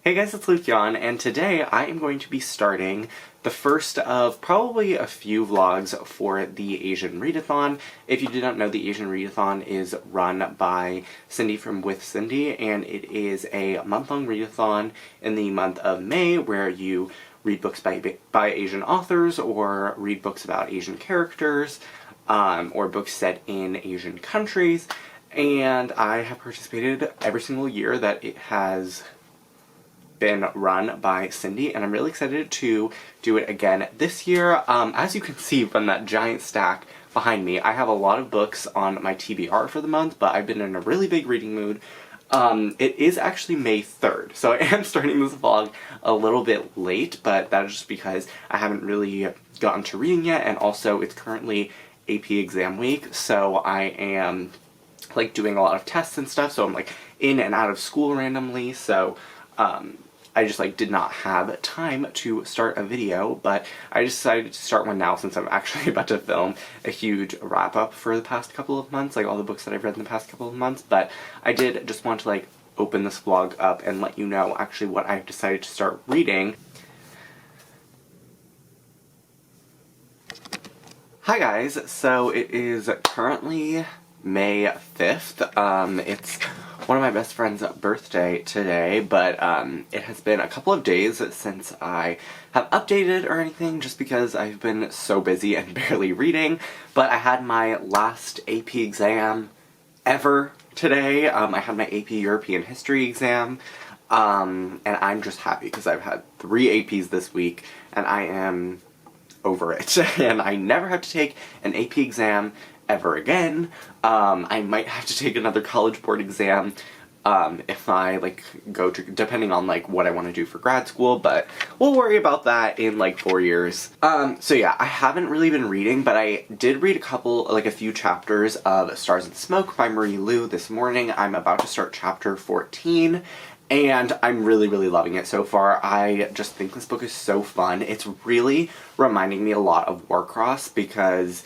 Hey guys, it's Lucian, and today I am going to be starting the first of probably a few vlogs for the Asian Readathon. If you do not know, the Asian Readathon is run by Cindy from With Cindy, and it is a month-long readathon in the month of May where you read books by Asian authors, or read books about Asian characters, or books set in Asian countries. And I have participated every single year that it has been run by Cindy, and I'm really excited to do it again this year. As you can see from that giant stack behind me, I have a lot of books on my TBR for the month, but I've been in a really big reading mood. It is actually May 3rd, so I am starting this vlog a little bit late, but that is just because I haven't really gotten to reading yet, and also it's currently AP exam week, so I am like doing a lot of tests and stuff, so I'm like in and out of school randomly, so I just did not have time to start a video, but I decided to start one now since I'm actually about to film a huge wrap-up for the past couple of months, like all the books that I've read in the past couple of months. But I did just want to open this vlog up and let you know actually what I've decided to start reading. Hi guys, so it is currently May 5th. It's one of my best friend's birthday today, but it has been a couple of days since I have updated or anything, just because I've been so busy and barely reading. But I had my last AP exam ever today. I had my AP European History exam, and I'm just happy because I've had 3 APs this week, and I am over it. And I never have to take an AP exam ever again. I might have to take another college board exam if I go to, depending on what I want to do for grad school, but we'll worry about that in 4 years. So yeah, I haven't really been reading, but I did read a few chapters of Stars and Smoke by Marie Lu this morning. I'm about to start chapter 14, and I'm really, really loving it so far. I just think this book is so fun. It's really reminding me a lot of Warcross, because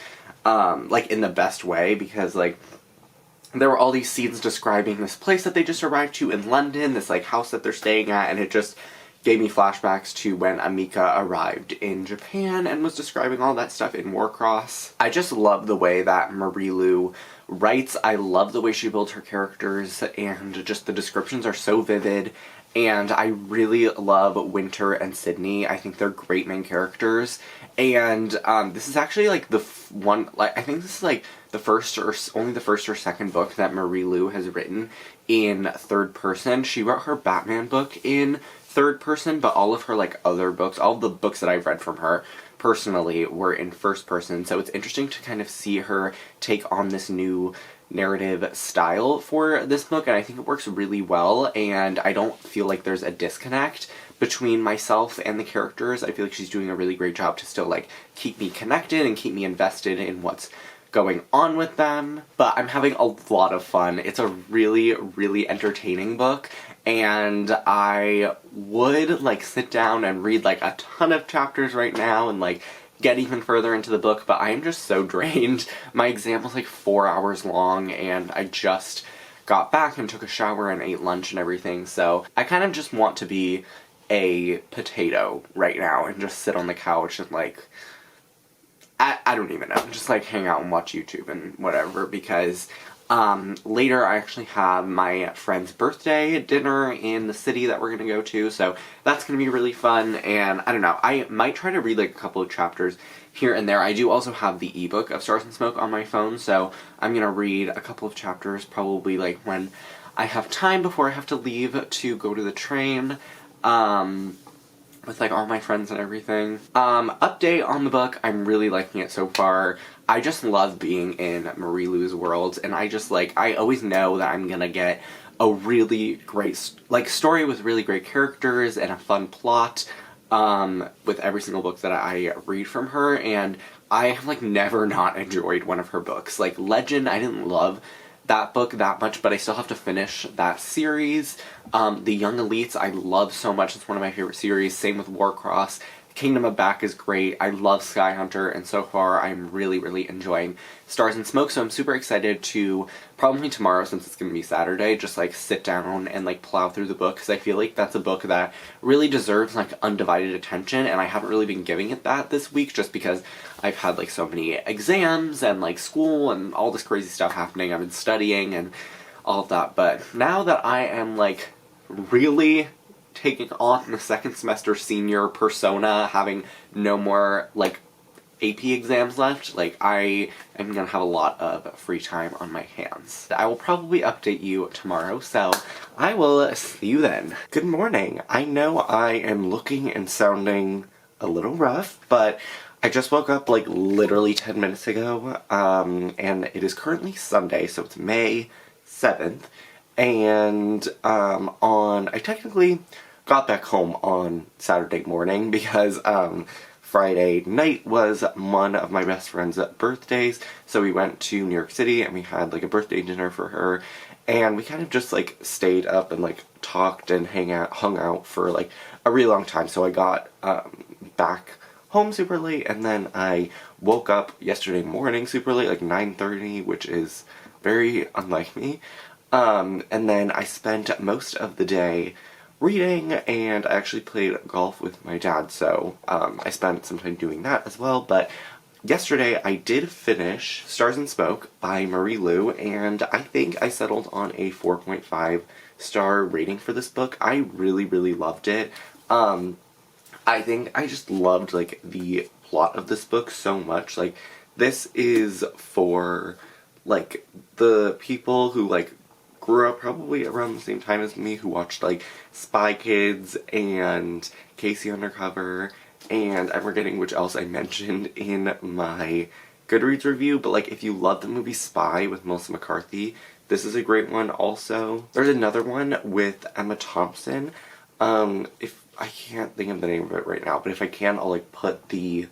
in the best way, because there were all these scenes describing this place that they just arrived to in London, this house that they're staying at, and it just gave me flashbacks to when Amika arrived in Japan and was describing all that stuff in Warcross. I just love the way that Marie Lu writes. I love the way she builds her characters, and just the descriptions are so vivid. And I really love Winter and Sydney. I think they're great main characters. And this is actually I think this is the first or only the first or second book that Marie Lu has written in third person. She wrote her Batman book in third person, but all of her other books, all of the books that I've read from her personally, were in first person. So it's interesting to kind of see her take on this new narrative style for this book, and I think it works really well, and I don't feel like there's a disconnect between myself and the characters. I feel like she's doing a really great job to still keep me connected and keep me invested in what's going on with them. But I'm having a lot of fun. It's a really, really entertaining book, and I would sit down and read a ton of chapters right now and get even further into the book, but I am just so drained. My exam was 4 hours long, and I just got back and took a shower and ate lunch and everything, so I kind of just want to be a potato right now and just sit on the couch and I don't even know, just hang out and watch YouTube and whatever, because later I actually have my friend's birthday dinner in the city that we're gonna go to, so that's gonna be really fun. And I don't know, I might try to read a couple of chapters here and there. I do also have the ebook of Stars and Smoke on my phone, so I'm gonna read a couple of chapters probably when I have time before I have to leave to go to the train, with all my friends and everything. Update on the book, I'm really liking it so far. I just love being in Marie Lu's world, and I just I always know that I'm gonna get a really great story with really great characters and a fun plot with every single book that I read from her, and I have never not enjoyed one of her books. Legend, I didn't love that book that much, but I still have to finish that series. The Young Elites I love so much. It's one of my favorite series. Same with Warcross. Kingdom of Back is great. I love Sky Hunter, and so far I'm really, really enjoying Stars and Smoke, so I'm super excited to, probably tomorrow since it's going to be Saturday, just like sit down and like plow through the book, because I feel like that's a book that really deserves like undivided attention, and I haven't really been giving it that this week just because I've had like so many exams and like school and all this crazy stuff happening. I've been studying and all of that, but now that I am like really taking on the second semester senior persona, having no more like AP exams left, like I am gonna have a lot of free time on my hands. I will probably update you tomorrow, so I will see you then. Good morning. I know I am looking and sounding a little rough, but I just woke up like literally 10 minutes ago, and it is currently Sunday, so it's May 7th, and I technically got back home on Saturday morning because Friday night was one of my best friend's birthdays, so we went to New York City and we had like a birthday dinner for her, and we kind of just like stayed up and like talked and hung out for like a really long time. So I got back home super late, and then I woke up yesterday morning super late, like 9:30, which is very unlike me. And then I spent most of the day reading, and I actually played golf with my dad, so I spent some time doing that as well. But yesterday I did finish Stars and Smoke by Marie Lu, and I think I settled on a 4.5 star rating for this book. I really, really loved it. I think I just loved like the plot of this book so much. Like, this is for like the people who like grew up probably around the same time as me, who watched like Spy Kids and Casey Undercover, and I'm forgetting which else I mentioned in my Goodreads review, but like if you love the movie Spy with Melissa McCarthy, this is a great one also. There's another one with Emma Thompson. If I can't think of the name of it right now, but if I can, I'll like put the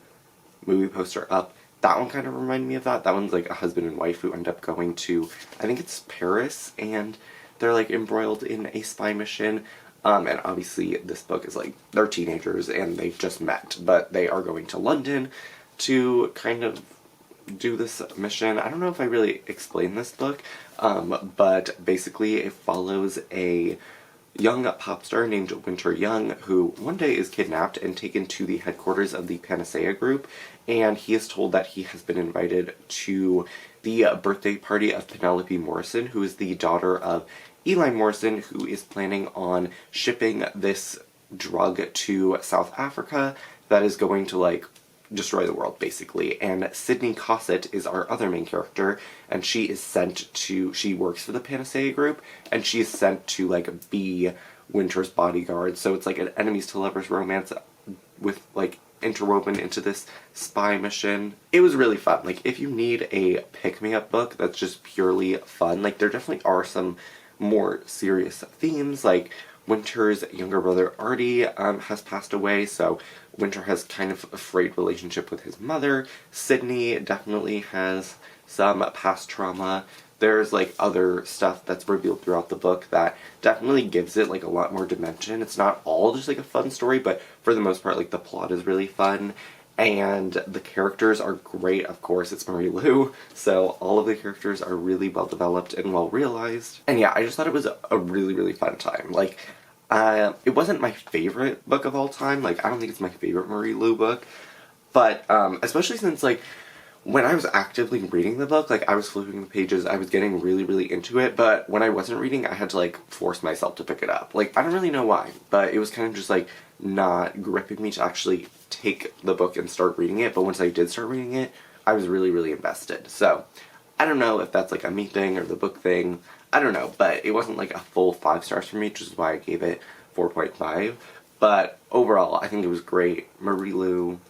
movie poster up. That one kind of reminded me of that. That one's like a husband and wife who end up going to, I think it's Paris, and they're like embroiled in a spy mission. And obviously this book is like, they're teenagers and they've just met, but they are going to London to kind of do this mission. I don't know if I really explained this book, but basically it follows a young pop star named Winter Young, who one day is kidnapped and taken to the headquarters of the Panacea Group, and he is told that he has been invited to the birthday party of Penelope Morrison, who is the daughter of Eli Morrison, who is planning on shipping this drug to South Africa that is going to like destroy the world, basically. And Sydney Cossett is our other main character, and she works for the Panacea Group, and she is sent to like be Winter's bodyguard. So it's like an enemies to lovers romance with like interwoven into this spy mission. It was really fun. Like, if you need a pick-me-up book that's just purely fun, like there definitely are some more serious themes, like Winter's younger brother Artie has passed away, so Winter has kind of a frayed relationship with his mother. Sydney definitely has some past trauma. There's like other stuff that's revealed throughout the book that definitely gives it like a lot more dimension. It's not all just like a fun story, but for the most part, like the plot is really fun. And the characters are great. Of course, it's Marie Lu, so all of the characters are really well developed and well realized. And yeah, I just thought it was a really, really fun time. Like, it wasn't my favorite book of all time. Like, I don't think it's my favorite Marie Lu book, but especially since like when I was actively reading the book, like I was flipping the pages, I was getting really, really into it, but when I wasn't reading, I had to like force myself to pick it up. Like, I don't really know why, but it was kind of just like not gripping me to actually take the book and start reading it. But once I did start reading it, I was really, really invested. So I don't know if that's like a me thing or the book thing. I don't know, but it wasn't like a full 5 stars for me, which is why I gave it 4.5. But overall, I think it was great. Marie Lu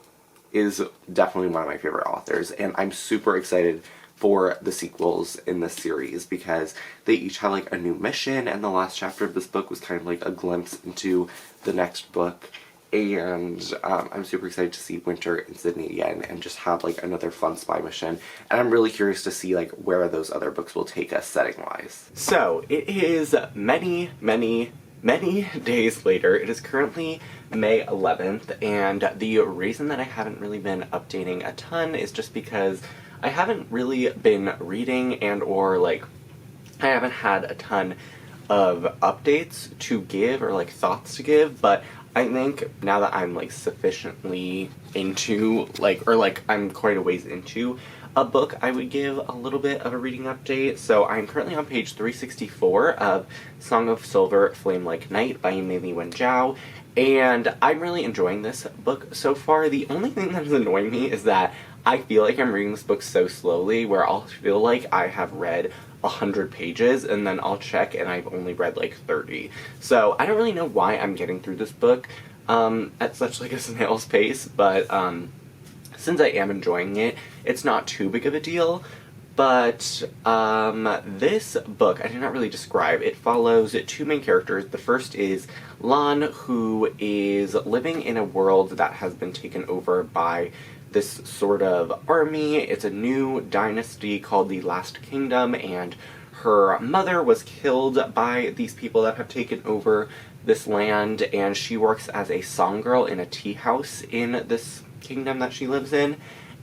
is definitely one of my favorite authors, and I'm super excited for the sequels in this series because they each have like a new mission, and the last chapter of this book was kind of like a glimpse into the next book. And I'm super excited to see Winter and Sydney again and just have like another fun spy mission. And I'm really curious to see like where those other books will take us setting wise. So it is many, many many days later. It is currently May 11th, and the reason that I haven't really been updating a ton is just because I haven't really been reading and or like I haven't had a ton of updates to give or like thoughts to give, but I think now that I'm like sufficiently into like, or like I'm quite a ways into a book, I would give a little bit of a reading update. So I'm currently on page 364 of Song of Silver, Flame Like Night by Meili Wenjiao, and I'm really enjoying this book so far. The only thing that is annoying me is that I feel like I'm reading this book so slowly, where I'll feel like I have read 100 pages and then I'll check and I've only read like 30. So I don't really know why I'm getting through this book at such like a snail's pace, but since I am enjoying it, it's not too big of a deal. But this book I did not really describe. It follows two main characters. The first is Lan, who is living in a world that has been taken over by this sort of army. It's a new dynasty called the Last Kingdom, and her mother was killed by these people that have taken over this land, and she works as a song girl in a tea house in this kingdom that she lives in.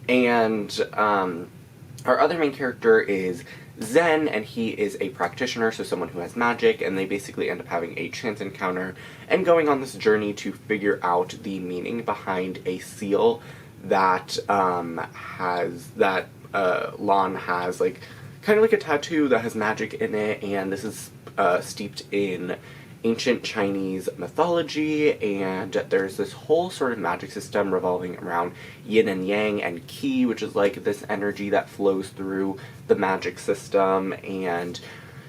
And our other main character is Zen, and he is a practitioner, so someone who has magic, and they basically end up having a chance encounter and going on this journey to figure out the meaning behind a seal that Lan has, like, kind of like a tattoo that has magic in it, and this is steeped in ancient Chinese mythology, and there's this whole sort of magic system revolving around yin and yang and qi, which is like this energy that flows through the magic system, and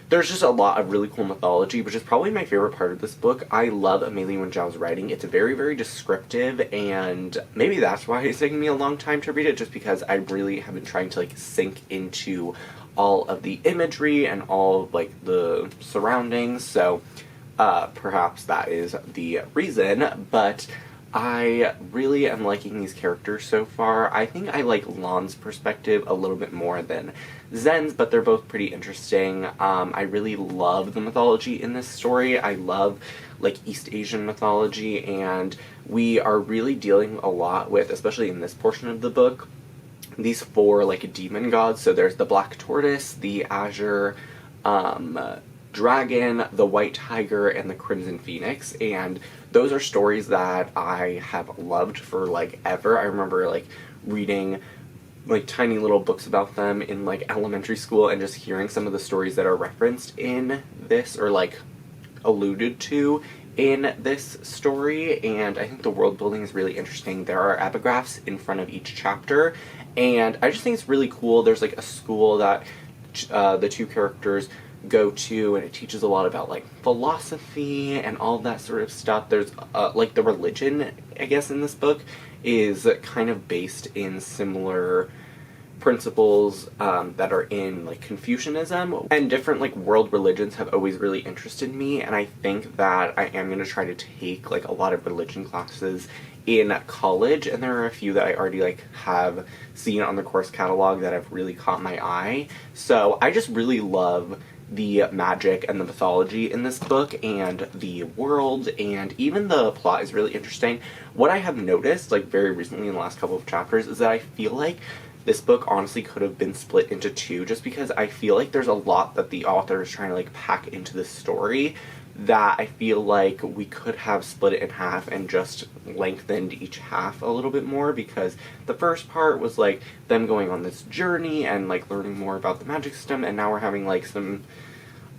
there's just a lot of really cool mythology, which is probably my favorite part of this book. I love Meili Wenjiao's writing. It's very, very descriptive, and maybe that's why it's taking me a long time to read it, just because I really have been trying to like sink into all of the imagery and all of like the surroundings, so perhaps that is the reason, but I really am liking these characters so far. I think I like Lan's perspective a little bit more than Zen's, but they're both pretty interesting. I really love the mythology in this story. I love like East Asian mythology, and we are really dealing a lot with, especially in this portion of the book, these four like demon gods. So there's the Black Tortoise, the Azure Dragon, the White Tiger, and the Crimson Phoenix, and those are stories that I have loved for like ever. I remember like reading like tiny little books about them in like elementary school and just hearing some of the stories that are referenced in this or like alluded to in this story, and I think the world building is really interesting. There are epigraphs in front of each chapter, and I just think it's really cool. There's like a school that the two characters go to, and it teaches a lot about like philosophy and all that sort of stuff. There's like the religion, I guess, in this book is kind of based in similar principles that are in like Confucianism, and different like world religions have always really interested me, and I think that I am going to try to take like a lot of religion classes in college, and there are a few that I already like have seen on the course catalog that have really caught my eye. So I just really love the magic and the mythology in this book, and the world, and even the plot is really interesting. What I have noticed, like very recently in the last couple of chapters, is that I feel like this book honestly could have been split into two, just because I feel like there's a lot that the author is trying to like pack into this story that I feel like we could have split it in half and just lengthened each half a little bit more, because the first part was like them going on this journey and like learning more about the magic system, and now we're having like some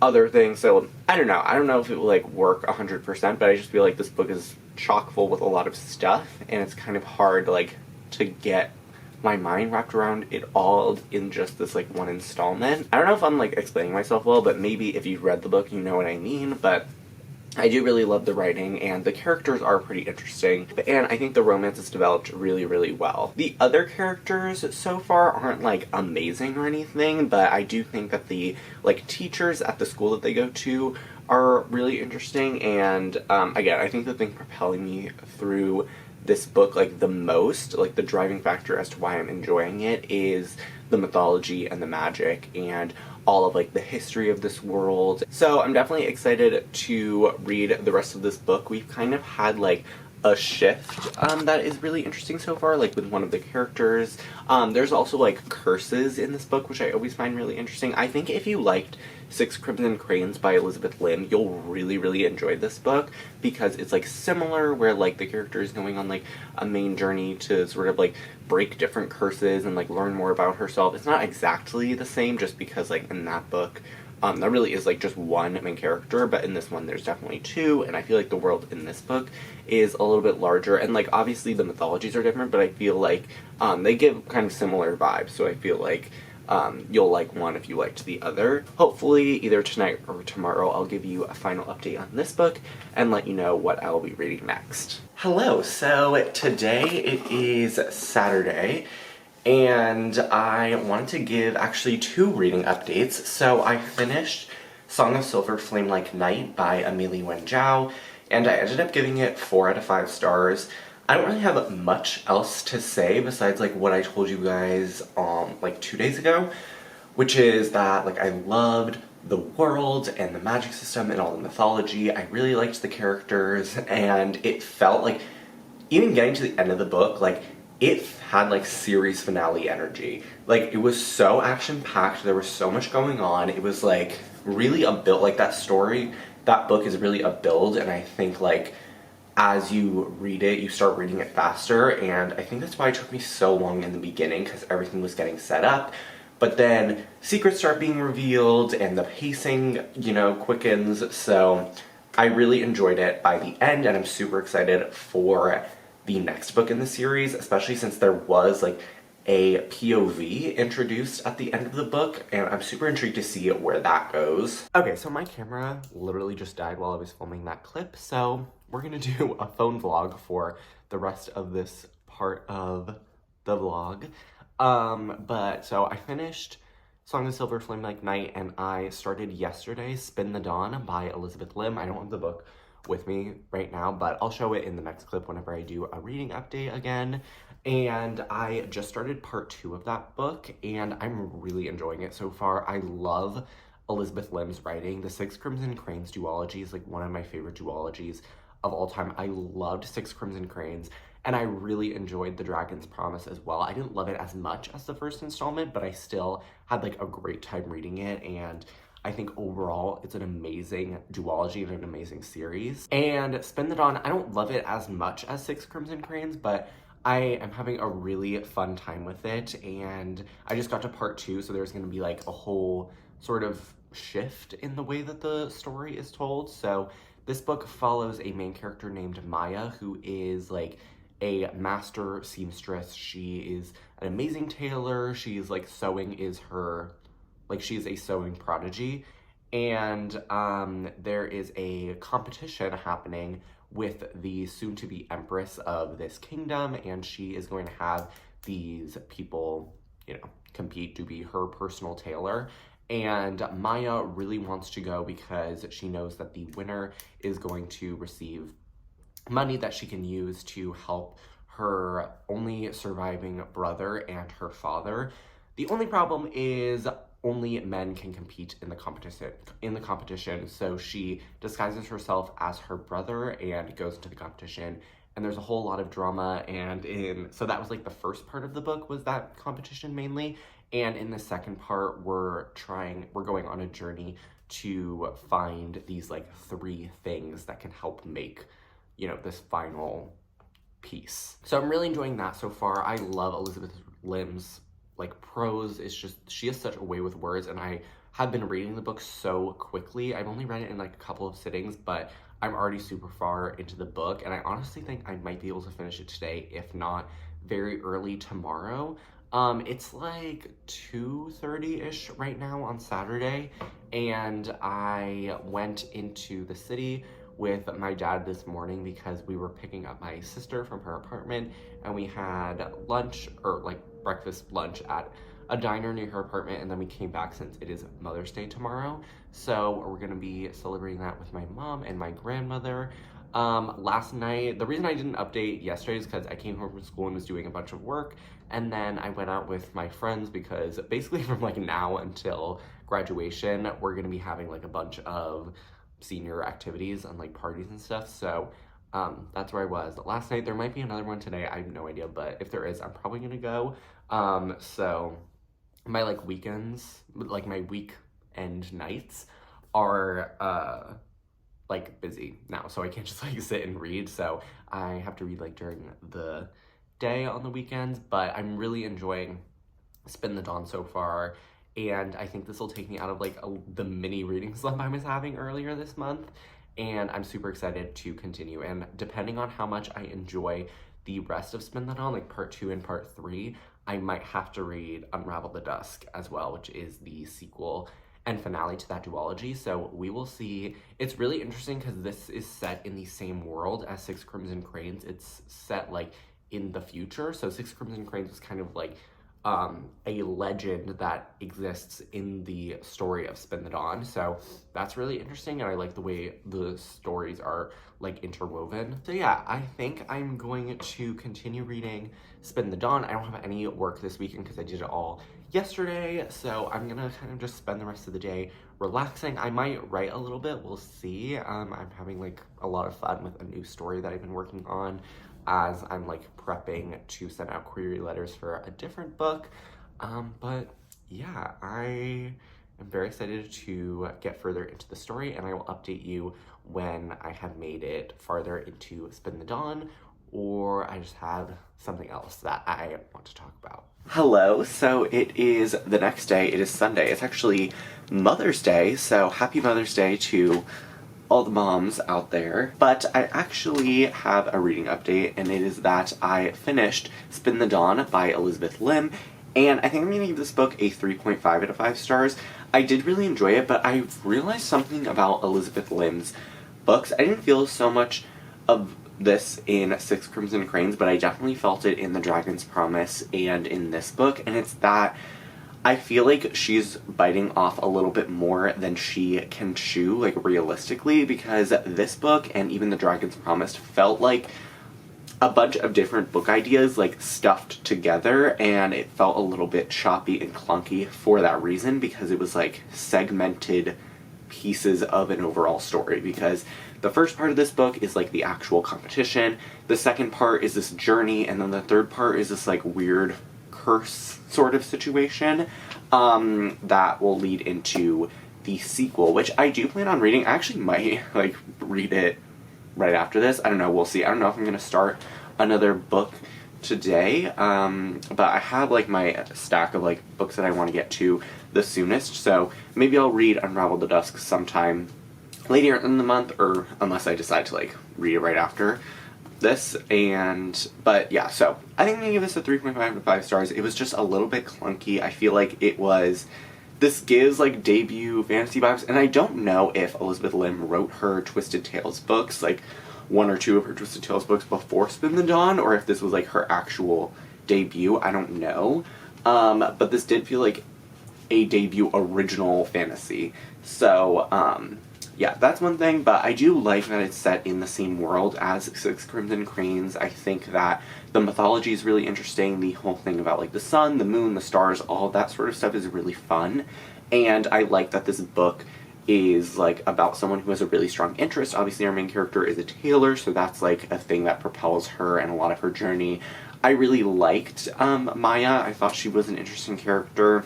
other things. So I don't know if it will like work 100%, but I just feel like this book is chock full with a lot of stuff, and it's kind of hard like to get my mind wrapped around it all in just this like one installment. I don't know if I'm like explaining myself well, but maybe if you've read the book you know what I mean. But I do really love the writing, and the characters are pretty interesting, and I think the romance is developed really, really well. The other characters so far aren't like amazing or anything, but I do think that the like teachers at the school that they go to are really interesting, and again, I think the thing propelling me through this book like the most, like the driving factor as to why I'm enjoying it, is the mythology and the magic and all of like the history of this world. So I'm definitely excited to read the rest of this book. We've kind of had like a shift that is really interesting so far, like with one of the characters. There's also like curses in this book, which I always find really interesting. I think if you liked Six Crimson Cranes by Elizabeth Lim, you'll really enjoy this book because it's like similar where like the character is going on like a main journey to sort of like break different curses and like learn more about herself. It's not exactly the same just because like in that book there really is like just one main character, but in this one there's definitely two, and I feel like the world in this book is a little bit larger, and like obviously the mythologies are different, but I feel like they give kind of similar vibes, so I feel like you'll like one if you liked the other. Hopefully either tonight or tomorrow I'll give you a final update on this book and let you know what I will be reading next. Hello, so today it is Saturday, and I wanted to give actually 2 reading updates. So I finished Song of Silver Flame Like Night by Amelie Wen Zhao, and I ended up giving it 4 out of 5 stars. I don't really have much else to say besides like what I told you guys like 2 days ago, which is that like I loved the world and the magic system and all the mythology. I really liked the characters, and it felt like even getting to the end of the book, like it had like series finale energy. Like it was so action packed, there was so much going on. It was like really a build, like that story, that book is really a build, and I think like as you read it, you start reading it faster, and I think that's why it took me so long in the beginning, because everything was getting set up. But then secrets start being revealed and the pacing, you know, quickens. So I really enjoyed it by the end, and I'm super excited for the next book in the series, especially since there was like a POV introduced at the end of the book, and I'm super intrigued to see where that goes. Okay, so my camera literally just died while I was filming that clip, so we're gonna do a phone vlog for the rest of this part of the vlog. But so I finished Song of Silver Flame Like Night, and I started yesterday Spin the Dawn by Elizabeth Lim. I don't have the book with me right now, but I'll show it in the next clip whenever I do a reading update again. And I just started part 2 of that book, and I'm really enjoying it so far. I love Elizabeth Lim's writing. The Six Crimson Cranes duology is like one of my favorite duologies of all time. I loved Six Crimson Cranes, and I really enjoyed The Dragon's Promise as well. I didn't love it as much as the first installment, but I still had like a great time reading it, and I think overall it's an amazing duology and an amazing series. And Spin the Dawn, I don't love it as much as Six Crimson Cranes, but I am having a really fun time with it, and I just got to part 2, so there's going to be like a whole sort of shift in the way that the story is told. So this book follows a main character named Maya, who is like a master seamstress. She is an amazing tailor. She's like sewing is her, like she's a sewing prodigy, and there is a competition happening with the soon-to-be empress of this kingdom, and she is going to have these people, you know, compete to be her personal tailor. And Maya really wants to go because she knows that the winner is going to receive money that she can use to help her only surviving brother and her father. The only problem is only men can compete in the competition. So she disguises herself as her brother and goes into the competition, and there's a whole lot of drama. And so that was like the first part of the book, was that competition mainly. And in the second part, we're going on a journey to find these like 3 things that can help make, you know, this final piece. So I'm really enjoying that so far. I love Elizabeth Lim's like prose. It's just, she has such a way with words, and I have been reading the book so quickly. I've only read it in like a couple of sittings, but I'm already super far into the book, and I honestly think I might be able to finish it today, if not very early tomorrow. It's like 2:30-ish right now on Saturday, and I went into the city with my dad this morning because we were picking up my sister from her apartment, and we had lunch, or like breakfast lunch, at a diner near her apartment, and then we came back since it is Mother's Day tomorrow. So we're gonna be celebrating that with my mom and my grandmother. Last night, the reason I didn't update yesterday is because I came home from school and was doing a bunch of work, and then I went out with my friends because basically from like now until graduation, we're gonna be having like a bunch of senior activities and like parties and stuff, so that's where I was. Last night, there might be another one today, I have no idea, but if there is, I'm probably gonna go. So my like weekends, like my weekend nights are like busy now, so I can't just like sit and read, so I have to read like during the day on the weekends, but I'm really enjoying Spin the Dawn so far, and I think this will take me out of like the mini reading slump I was having earlier this month, and I'm super excited to continue. And depending on how much I enjoy the rest of Spin the Dawn, like part 2 and part 3, I might have to read Unravel the Dusk as well, which is the sequel and finale to that duology, so we will see. It's really interesting because this is set in the same world as Six Crimson Cranes. It's set like in the future, so Six Crimson Cranes was kind of like a legend that exists in the story of Spin the Dawn, so that's really interesting, and I like the way the stories are like interwoven. So yeah, I think I'm going to continue reading Spin the Dawn. I don't have any work this weekend because I did it all yesterday, so I'm gonna kind of just spend the rest of the day relaxing. I might write a little bit, we'll see. I'm having like a lot of fun with a new story that I've been working on as I'm like prepping to send out query letters for a different book. But yeah, I am very excited to get further into the story, and I will update you when I have made it farther into Spin the Dawn, or I just have something else that I want to talk about. Hello, so it is the next day, it is Sunday. It's actually Mother's Day, so happy Mother's Day to all the moms out there. But I actually have a reading update, and it is that I finished Spin the Dawn by Elizabeth Lim, and I think I'm gonna give this book a 3.5 out of 5 stars. I did really enjoy it, but I realized something about Elizabeth Lim's books. I didn't feel so much of this in Six Crimson Cranes, but I definitely felt it in The Dragon's Promise and in this book, and it's that I feel like she's biting off a little bit more than she can chew, like realistically, because this book and even The Dragon's Promise felt like a bunch of different book ideas like stuffed together, and it felt a little bit choppy and clunky for that reason, because it was like segmented pieces of an overall story. Because the first part of this book is like the actual competition, the second part is this journey, and then the third part is this like weird curse sort of situation that will lead into the sequel, which I do plan on reading. I actually might like read it right after this. I don't know, we'll see. I don't know if I'm gonna start another book today, but I have like my stack of like books that I want to get to the soonest, so maybe I'll read Unravel the Dusk sometime later in the month, or unless I decide to like read it right after this. But yeah, so I think I'm gonna give this a 3.5 out of 5 stars. It was just a little bit clunky. I feel like this gives like debut fantasy vibes, and I don't know if Elizabeth Lim wrote her Twisted Tales books, like one or two of her Twisted Tales books before Spin the Dawn, or if this was like her actual debut. I don't know. But this did feel like a debut original fantasy. So, yeah, that's one thing, but I do like that it's set in the same world as Six Crimson Cranes. I think that the mythology is really interesting. The whole thing about like the sun, the moon, the stars, all that sort of stuff is really fun. And I like that this book is like about someone who has a really strong interest. Obviously our main character is a tailor, so that's like a thing that propels her and a lot of her journey. I really liked Maya. I thought she was an interesting character.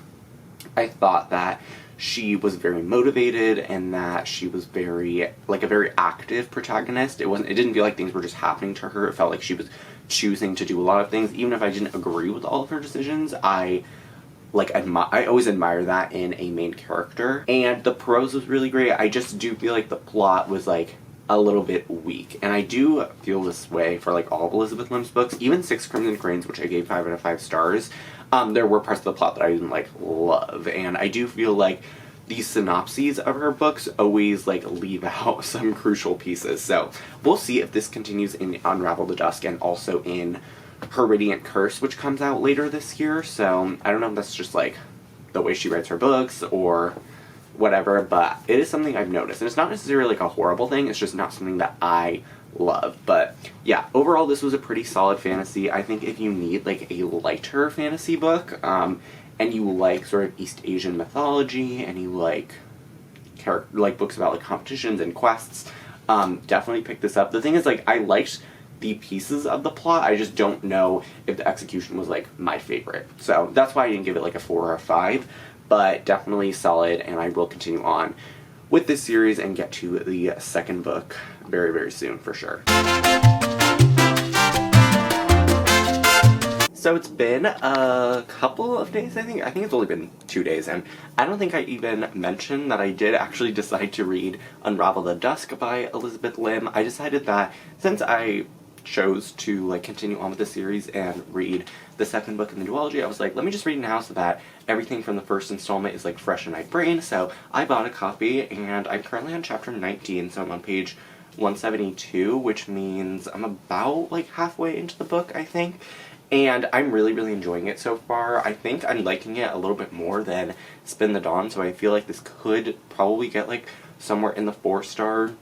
I thought that she was very motivated and that she was very, like, a very active protagonist. It didn't feel like things were just happening to her. It felt like she was choosing to do a lot of things. Even if I didn't agree with all of her decisions, I always admire that in a main character. And the prose was really great. I just do feel like the plot was, like, a little bit weak. And I do feel this way for, like, all of Elizabeth Lim's books. Even Six Crimson Cranes, which I gave 5 out of 5 stars, there were parts of the plot that I didn't, like, love. And I do feel like these synopses of her books always, like, leave out some crucial pieces. So we'll see if this continues in Unravel the Dusk and also in Her Radiant Curse, which comes out later this year. So I don't know if that's just, like, the way she writes her books or whatever, but it is something I've noticed. And it's not necessarily, like, a horrible thing. It's just not something that I love. But yeah, overall this was a pretty solid fantasy. I think if you need like a lighter fantasy book, and you like sort of East Asian mythology, and you like books about like competitions and quests, definitely pick this up. The thing is, like, I liked the pieces of the plot, I just don't know if the execution was like my favorite. So that's why I didn't give it like a 4 or a 5, but definitely solid, and I will continue on with this series and get to the second book very, very soon for sure. So it's been a couple of days, I think it's only been 2 days, and I don't think I even mentioned that I did actually decide to read Unravel the Dusk by Elizabeth Lim. I decided that since I chose to like continue on with the series and read the second book in the duology, I was like, let me just read now so that everything from the first installment is like fresh in my brain. So I bought a copy, and I'm currently on chapter 19, so I'm on page 172, which means I'm about like halfway into the book, I think. And I'm really, really enjoying it so far. I think I'm liking it a little bit more than Spin the Dawn, so I feel like this could probably get like somewhere in the 4-star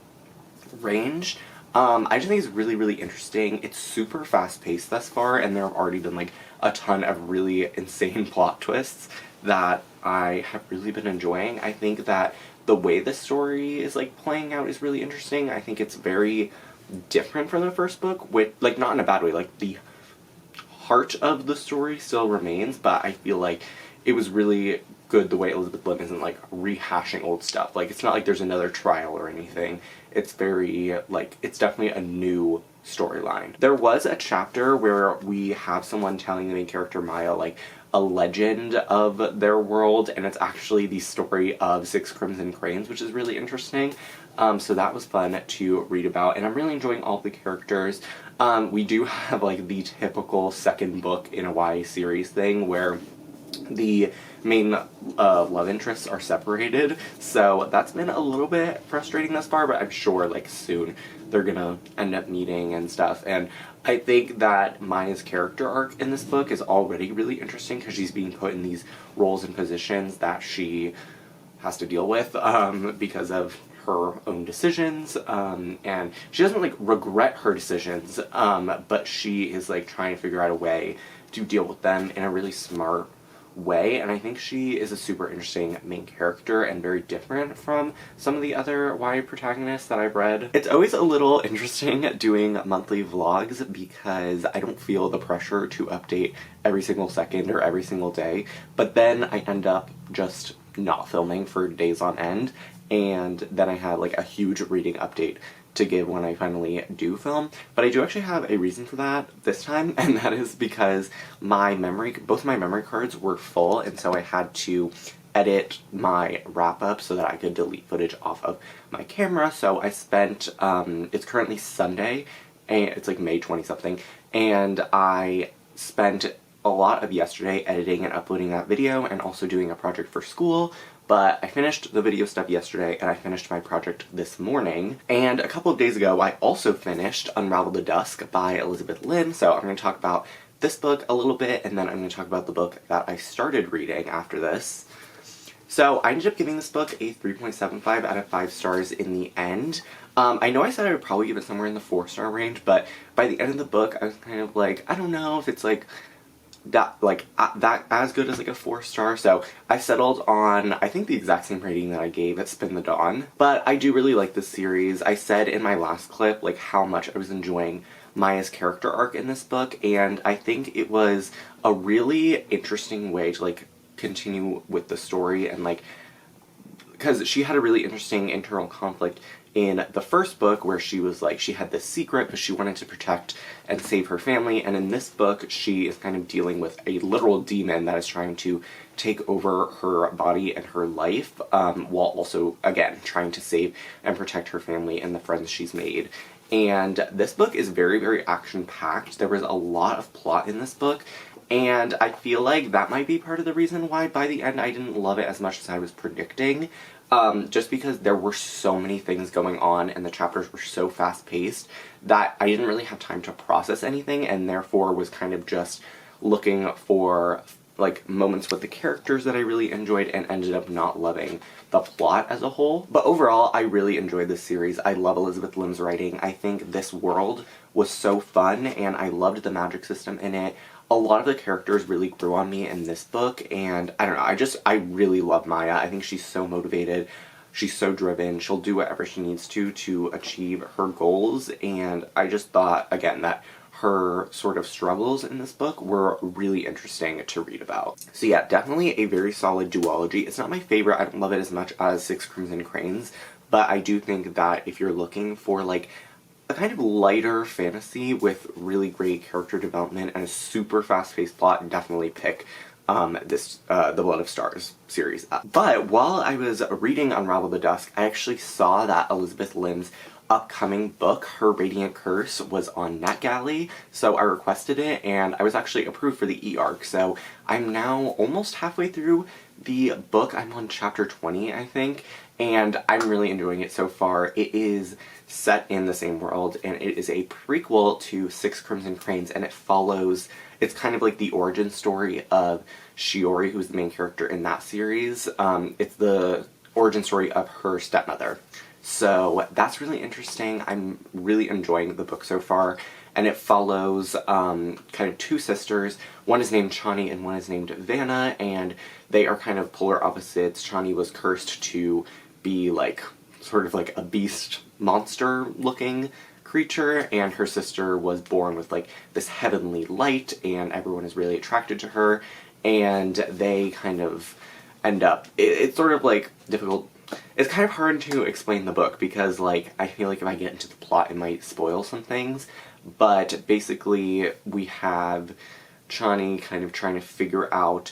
range. I just think it's really, really interesting. It's super fast-paced thus far, and there have already been like a ton of really insane plot twists that I have really been enjoying. I think that the way the story is like playing out is really interesting. I think it's very different from the first book, with like not in a bad way, like the heart of the story still remains, but I feel like it was really good the way Elizabeth Lim isn't like rehashing old stuff. Like, it's not like there's another trial or anything. It's very like, it's definitely a new storyline. There was a chapter where we have someone telling the main character Maya like a legend of their world, and it's actually the story of 6 Crimson Cranes, which is really interesting. So that was fun to read about, and I'm really enjoying all the characters. We do have like the typical second book in a YA series thing where the main love interests are separated, so that's been a little bit frustrating thus far, but I'm sure like soon they're gonna end up meeting and stuff. And I think that Maya's character arc in this book is already really interesting because she's being put in these roles and positions that she has to deal with because of her own decisions, and she doesn't like regret her decisions, but she is like trying to figure out a way to deal with them in a really smart way, and I think she is a super interesting main character and very different from some of the other YA protagonists that I've read. It's always a little interesting doing monthly vlogs because I don't feel the pressure to update every single second or every single day, but then I end up just not filming for days on end, and then I have like a huge reading update to give when I finally do film. But I do actually have a reason for that this time, and that is because both my memory cards were full, and so I had to edit my wrap-up so that I could delete footage off of my camera. So I spent, it's currently Sunday, and it's like May 20-something, and I spent a lot of yesterday editing and uploading that video and also doing a project for school. But I finished the video stuff yesterday, and I finished my project this morning. And a couple of days ago, I also finished Unravel the Dusk by Elizabeth Lim, so I'm going to talk about this book a little bit, and then I'm going to talk about the book that I started reading after this. So I ended up giving this book a 3.75 out of 5 stars in the end. I know I said I would probably give it somewhere in the 4-star range, but by the end of the book, I was kind of like, I don't know if it's like that as good as like a 4-star, so I settled on I think the exact same rating that I gave at Spin the Dawn. But I do really like this series. I said in my last clip like how much I was enjoying Maya's character arc in this book, and I think it was a really interesting way to like continue with the story, and like because she had a really interesting internal conflict in the first book where she was like, she had this secret but she wanted to protect and save her family, and in this book she is kind of dealing with a literal demon that is trying to take over her body and her life, while also, again, trying to save and protect her family and the friends she's made. And this book is very, very action-packed. There was a lot of plot in this book, and I feel like that might be part of the reason why by the end I didn't love it as much as I was predicting. Just because there were so many things going on and the chapters were so fast-paced that I didn't really have time to process anything, and therefore was kind of just looking for like moments with the characters that I really enjoyed and ended up not loving the plot as a whole. But overall, I really enjoyed this series. I love Elizabeth Lim's writing. I think this world was so fun and I loved the magic system in it. A lot of the characters really grew on me in this book, and I don't know, I really love Maya. I think she's so motivated. She's so driven. She'll do whatever she needs to achieve her goals, and I just thought, again, that her sort of struggles in this book were really interesting to read about. So yeah, definitely a very solid duology. It's not my favorite. I don't love it as much as Six Crimson Cranes, but I do think that if you're looking for like a kind of lighter fantasy with really great character development and a super fast-paced plot, definitely pick this The Blood of Stars series up. But while I was reading Unravel the Dusk, I actually saw that Elizabeth Lim's upcoming book, Her Radiant Curse, was on NetGalley, so I requested it, and I was actually approved for the e-arc, so I'm now almost halfway through the book. I'm on chapter 20, I think, and I'm really enjoying it so far. It is set in the same world, and it is a prequel to Six Crimson Cranes, and it follows, it's kind of like the origin story of Shiori, who's the main character in that series. It's the origin story of her stepmother. So that's really interesting. I'm really enjoying the book so far, and it follows kind of two sisters. One is named Chani and one is named Vanna, and they are kind of polar opposites. Chani was cursed to be like sort of like a beast monster looking creature, and her sister was born with like this heavenly light, and everyone is really attracted to her, and they kind of end up, it's sort of like difficult. It's kind of hard to explain the book because, like, I feel like if I get into the plot it might spoil some things, but basically we have Chani kind of trying to figure out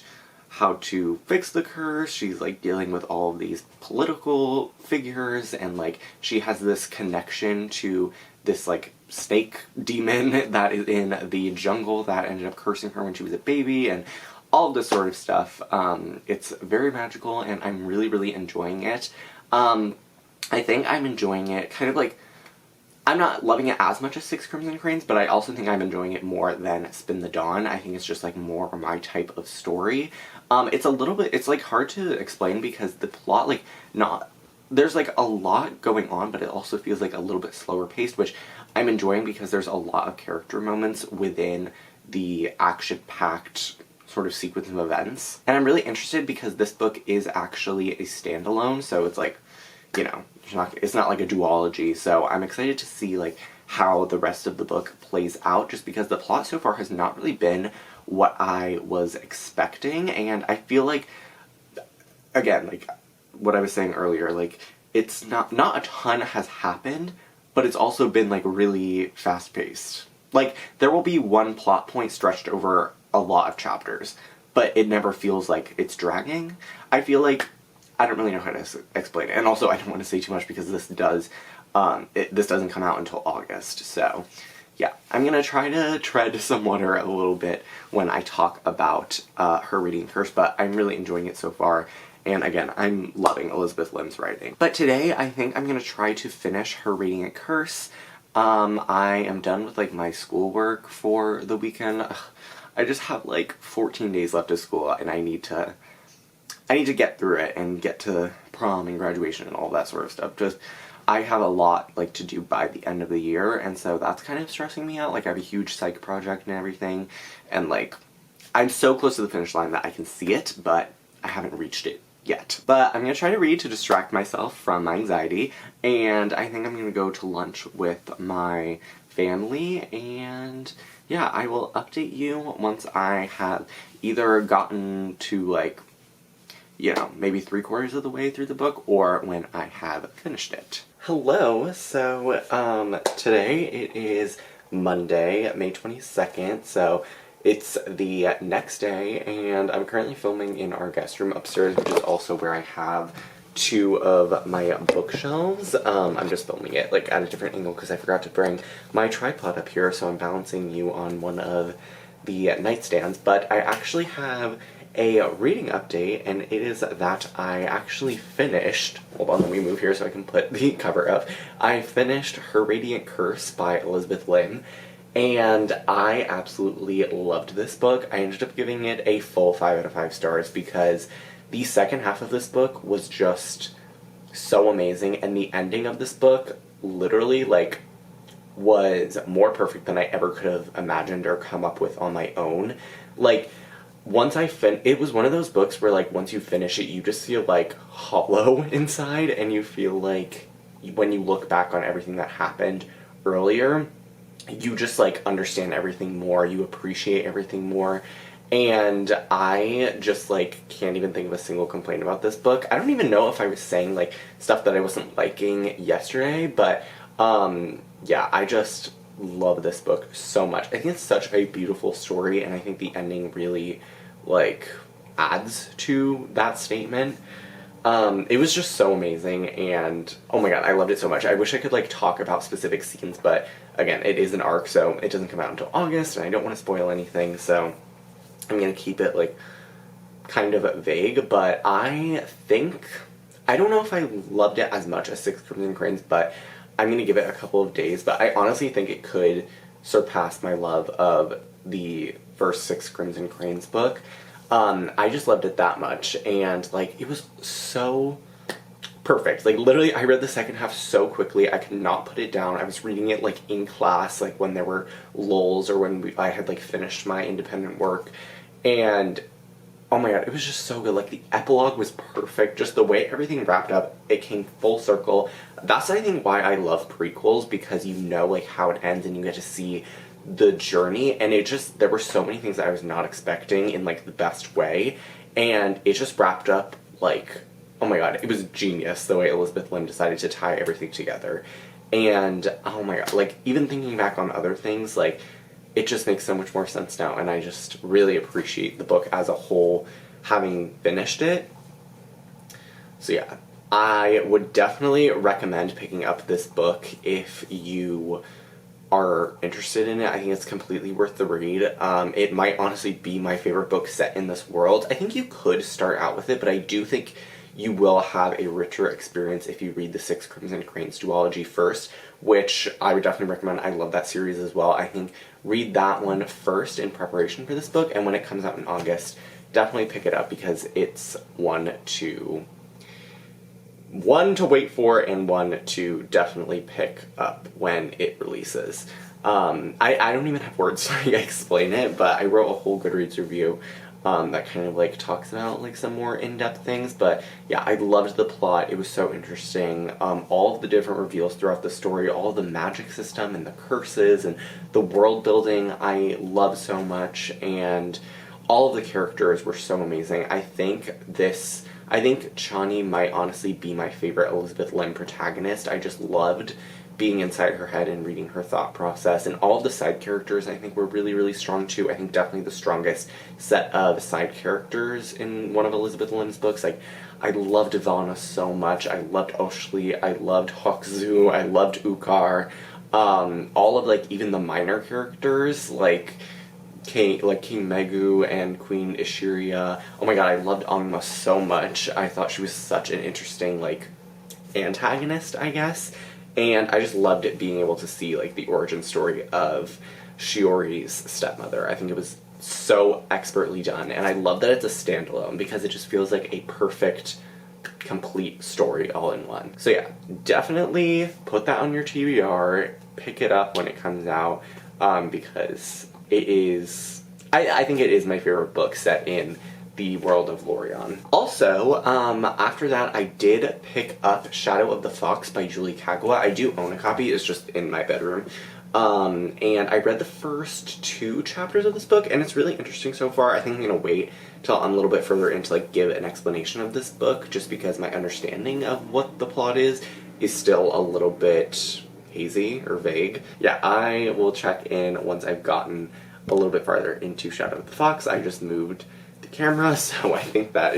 how to fix the curse. She's, like, dealing with all of these political figures, and, like, she has this connection to this, like, snake demon that is in the jungle that ended up cursing her when she was a baby, and all of this sort of stuff. It's very magical, and I'm really, really enjoying it. I think I'm enjoying it kind of like, I'm not loving it as much as Six Crimson Cranes, but I also think I'm enjoying it more than Spin the Dawn. I think it's just like more my type of story. It's a little bit, it's like hard to explain because the plot, like, there's like a lot going on, but it also feels like a little bit slower paced, which I'm enjoying because there's a lot of character moments within the action-packed sort of sequence of events. And I'm really interested because this book is actually a standalone, so it's like, you know, it's not like a duology, so I'm excited to see like how the rest of the book plays out, just because the plot so far has not really been what I was expecting, and I feel like, again, like what I was saying earlier, like it's not a ton has happened, but it's also been like really fast-paced. Like there will be one plot point stretched over a lot of chapters, but it never feels like it's dragging. I feel like, I don't really know how to explain it, and also I don't want to say too much because this doesn't come out until August, so yeah, I'm gonna try to tread some water a little bit when I talk about Her Radiant Curse, but I'm really enjoying it so far, and again, I'm loving Elizabeth Lim's writing. But today, I think I'm gonna try to finish Her Radiant Curse. I am done with like my schoolwork for the weekend. Ugh, I just have like 14 days left of school, and I need to get through it and get to prom and graduation and all that sort of stuff. Just, I have a lot like to do by the end of the year, and so that's kind of stressing me out. Like I have a huge psych project and everything, and like I'm so close to the finish line that I can see it, but I haven't reached it yet. But I'm gonna try to read to distract myself from my anxiety, and I think I'm gonna go to lunch with my family, and yeah, I will update you once I have either gotten to like, you know, maybe 3/4 of the way through the book, or when I have finished it. Hello, so today it is Monday, May 22nd, so it's the next day, and I'm currently filming in our guest room upstairs, which is also where I have 2 of my bookshelves. I'm just filming it like at a different angle because I forgot to bring my tripod up here, so I'm balancing you on one of the nightstands. But I actually have a reading update, and it is that I actually finished, hold on, let me move here so I can put the cover up. I finished Her Radiant Curse by Elizabeth Lim, And I absolutely loved this book. I ended up giving it a full 5 out of 5 stars because the second half of this book was just so amazing, and the ending of this book literally, like, was more perfect than I ever could have imagined or come up with on my own. Like, once it was one of those books where, like, once you finish it, you just feel, like, hollow inside, and you feel like when you look back on everything that happened earlier, you just, like, understand everything more, you appreciate everything more, and I just, like, can't even think of a single complaint about this book. I don't even know if I was saying, like, stuff that I wasn't liking yesterday, but, yeah, I just love this book so much. I think it's such a beautiful story, and I think the ending really, like, adds to that statement. It was just so amazing, and oh my god, I loved it so much. I wish I could, like, talk about specific scenes, but again, it is an arc, so it doesn't come out until August, and I don't want to spoil anything, so I'm gonna keep it, like, kind of vague, but I don't know if I loved it as much as Six Crimson Cranes, but I'm gonna give it a couple of days, but I honestly think it could surpass my love of the first Six Crimson Cranes book. I just loved it that much, and, like, it was so perfect. Like, literally, I read the second half so quickly, I could not put it down. I was reading it, like, in class, like, when there were lulls, or when I had, like, finished my independent work, and oh my god, it was just so good. Like, the epilogue was perfect, just the way everything wrapped up, it came full circle. That's, I think, why I love prequels, because you know, like, how it ends, and you get to see the journey, and there were so many things that I was not expecting in, like, the best way, and it just wrapped up, like, oh my god, it was genius the way Elizabeth Lim decided to tie everything together. And oh my god, like, even thinking back on other things, like, it just makes so much more sense now, and I just really appreciate the book as a whole, having finished it. So yeah, I would definitely recommend picking up this book if you are interested in it. I think it's completely worth the read. It might honestly be my favorite book set in this world. I think you could start out with it, but I do think you will have a richer experience if you read the Six Crimson Cranes duology first, which I would definitely recommend. I love that series as well. I think read that one first in preparation for this book, and when it comes out in August, definitely pick it up, because it's one to wait for, and one to definitely pick up when it releases. I don't even have words to explain it, but I wrote a whole Goodreads review that kind of, like, talks about, like, some more in-depth things, but yeah, I loved the plot. It was so interesting. All of the different reveals throughout the story, all of the magic system and the curses and the world building I love so much, and all of the characters were so amazing. I think Chani might honestly be my favorite Elizabeth Lim protagonist. I just loved being inside her head and reading her thought process, and all of the side characters I think were really, really strong too. I think definitely the strongest set of side characters in one of Elizabeth Lim's books. Like, I loved Ivana so much. I loved Oshli. I loved Hokzu. I loved Ukar. All of, like, even the minor characters, like King Megu and Queen Ishiria. Oh my god, I loved Amma so much. I thought she was such an interesting, like, antagonist, I guess. And I just loved it being able to see, like, the origin story of Shiori's stepmother. I think it was so expertly done, and I love that it's a standalone, because it just feels like a perfect, complete story all in one. So yeah, definitely put that on your TBR, pick it up when it comes out, because it is, I think it is my favorite book set in the world of Lorien. Also, after that, I did pick up Shadow of the Fox by Julie Kagawa. I do own a copy, it's just in my bedroom. And I read the first 2 chapters of this book, and it's really interesting so far. I think I'm gonna wait till I'm a little bit further in to, like, give an explanation of this book, just because my understanding of what the plot is still a little bit hazy or vague. Yeah, I will check in once I've gotten a little bit farther into Shadow of the Fox. I just moved the camera, so I think that